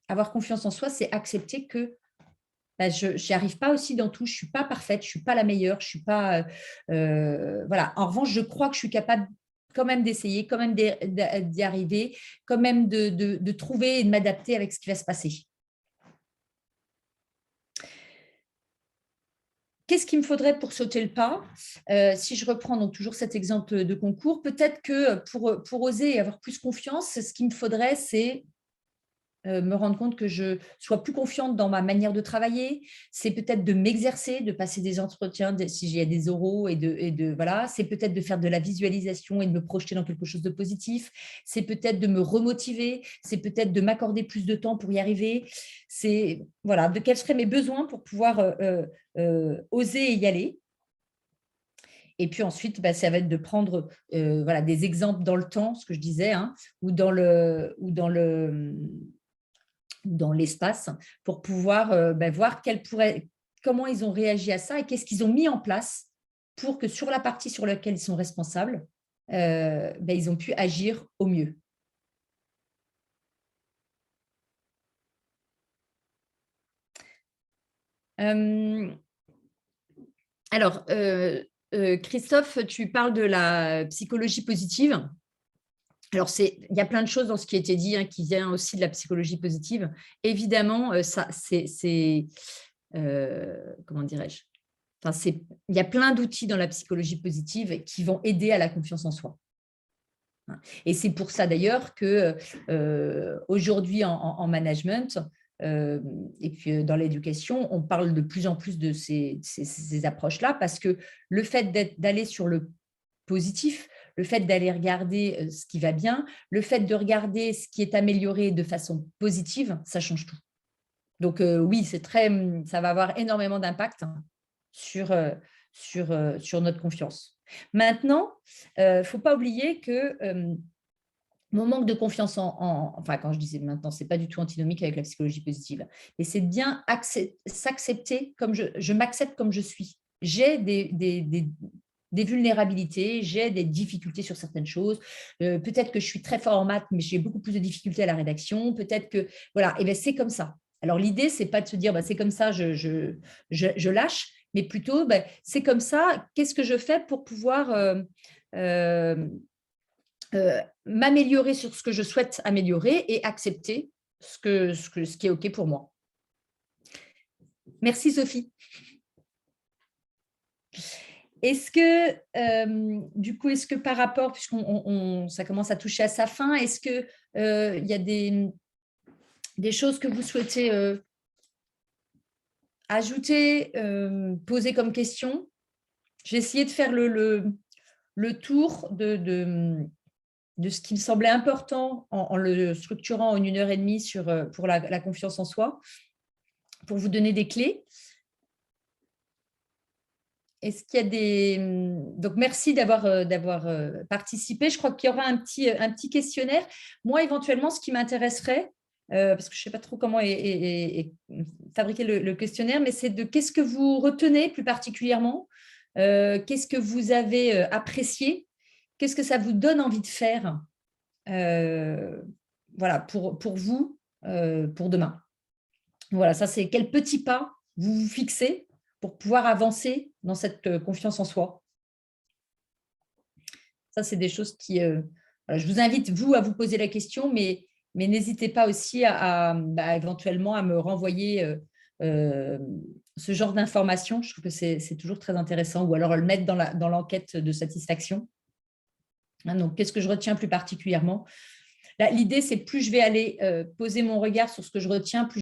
Avoir confiance en soi, c'est accepter que je n'y arrive pas aussi dans tout, je ne suis pas parfaite, je ne suis pas la meilleure, je suis pas… voilà. En revanche, je crois que je suis capable quand même d'essayer, quand même d'y arriver, quand même de trouver et de m'adapter avec ce qui va se passer. Qu'est-ce qu'il me faudrait pour sauter le pas? Si je reprends donc toujours cet exemple de concours, peut-être que pour oser et avoir plus confiance, ce qu'il me faudrait, c'est me rendre compte que je sois plus confiante dans ma manière de travailler. C'est peut-être de m'exercer, de passer des entretiens si j'ai des oraux voilà. C'est peut-être de faire de la visualisation et de me projeter dans quelque chose de positif. C'est peut-être de me remotiver. C'est peut-être de m'accorder plus de temps pour y arriver. C'est voilà, de quels seraient mes besoins pour pouvoir oser y aller. Et puis ensuite, ça va être de prendre voilà, des exemples dans le temps, ce que je disais, hein, ou dans l'espace pour pouvoir voir comment ils ont réagi à ça et qu'est-ce qu'ils ont mis en place pour que sur la partie sur laquelle ils sont responsables, ils ont pu agir au mieux. Alors, Christophe, tu parles de la psychologie positive. Alors, il y a plein de choses dans ce qui a été dit qui vient aussi de la psychologie positive. Évidemment, ça, c'est comment dirais-je? Enfin, il y a plein d'outils dans la psychologie positive qui vont aider à la confiance en soi. Et c'est pour ça d'ailleurs que aujourd'hui en management et puis dans l'éducation, on parle de plus en plus de ces approches-là parce que le fait d'aller sur le positif, le fait d'aller regarder ce qui va bien, le fait de regarder ce qui est amélioré de façon positive, ça change tout. Donc oui, ça va avoir énormément d'impact sur notre confiance. Maintenant, il ne faut pas oublier que mon manque de confiance enfin, quand je disais maintenant, ce n'est pas du tout antinomique avec la psychologie positive, mais c'est bien s'accepter comme je m'accepte comme je suis. J'ai des vulnérabilités, j'ai des difficultés sur certaines choses. Peut-être que je suis très fort en maths, mais j'ai beaucoup plus de difficultés à la rédaction. Peut-être que, voilà, et c'est comme ça. Alors, l'idée, ce n'est pas de se dire, c'est comme ça, je lâche, mais plutôt, c'est comme ça, qu'est-ce que je fais pour pouvoir m'améliorer sur ce que je souhaite améliorer et accepter ce qui est OK pour moi. Merci, Sophie. Est-ce que, du coup, par rapport, puisqu'on ça commence à toucher à sa fin, est-ce qu'il y a des choses que vous souhaitez ajouter, poser comme question? J'ai essayé de faire le tour de ce qui me semblait important en le structurant en 1h30 pour la confiance en soi, pour vous donner des clés. Est-ce qu'il y a des… Donc, merci d'avoir participé. Je crois qu'il y aura un petit questionnaire. Moi, éventuellement, ce qui m'intéresserait, parce que je ne sais pas trop comment fabriquer le questionnaire, mais c'est de qu'est-ce que vous retenez plus particulièrement, qu'est-ce que vous avez apprécié, qu'est-ce que ça vous donne envie de faire voilà, pour vous, pour demain. Voilà, ça, c'est quel petit pas vous vous fixez pour pouvoir avancer dans cette confiance en soi. Ça, c'est des choses qui… je vous invite, vous, à vous poser la question, mais n'hésitez pas aussi éventuellement à me renvoyer ce genre d'informations. Je trouve que c'est toujours très intéressant, ou alors le mettre dans l'enquête de satisfaction. Donc, qu'est-ce que je retiens plus particulièrement? L'idée, c'est plus je vais aller poser mon regard sur ce que je retiens, plus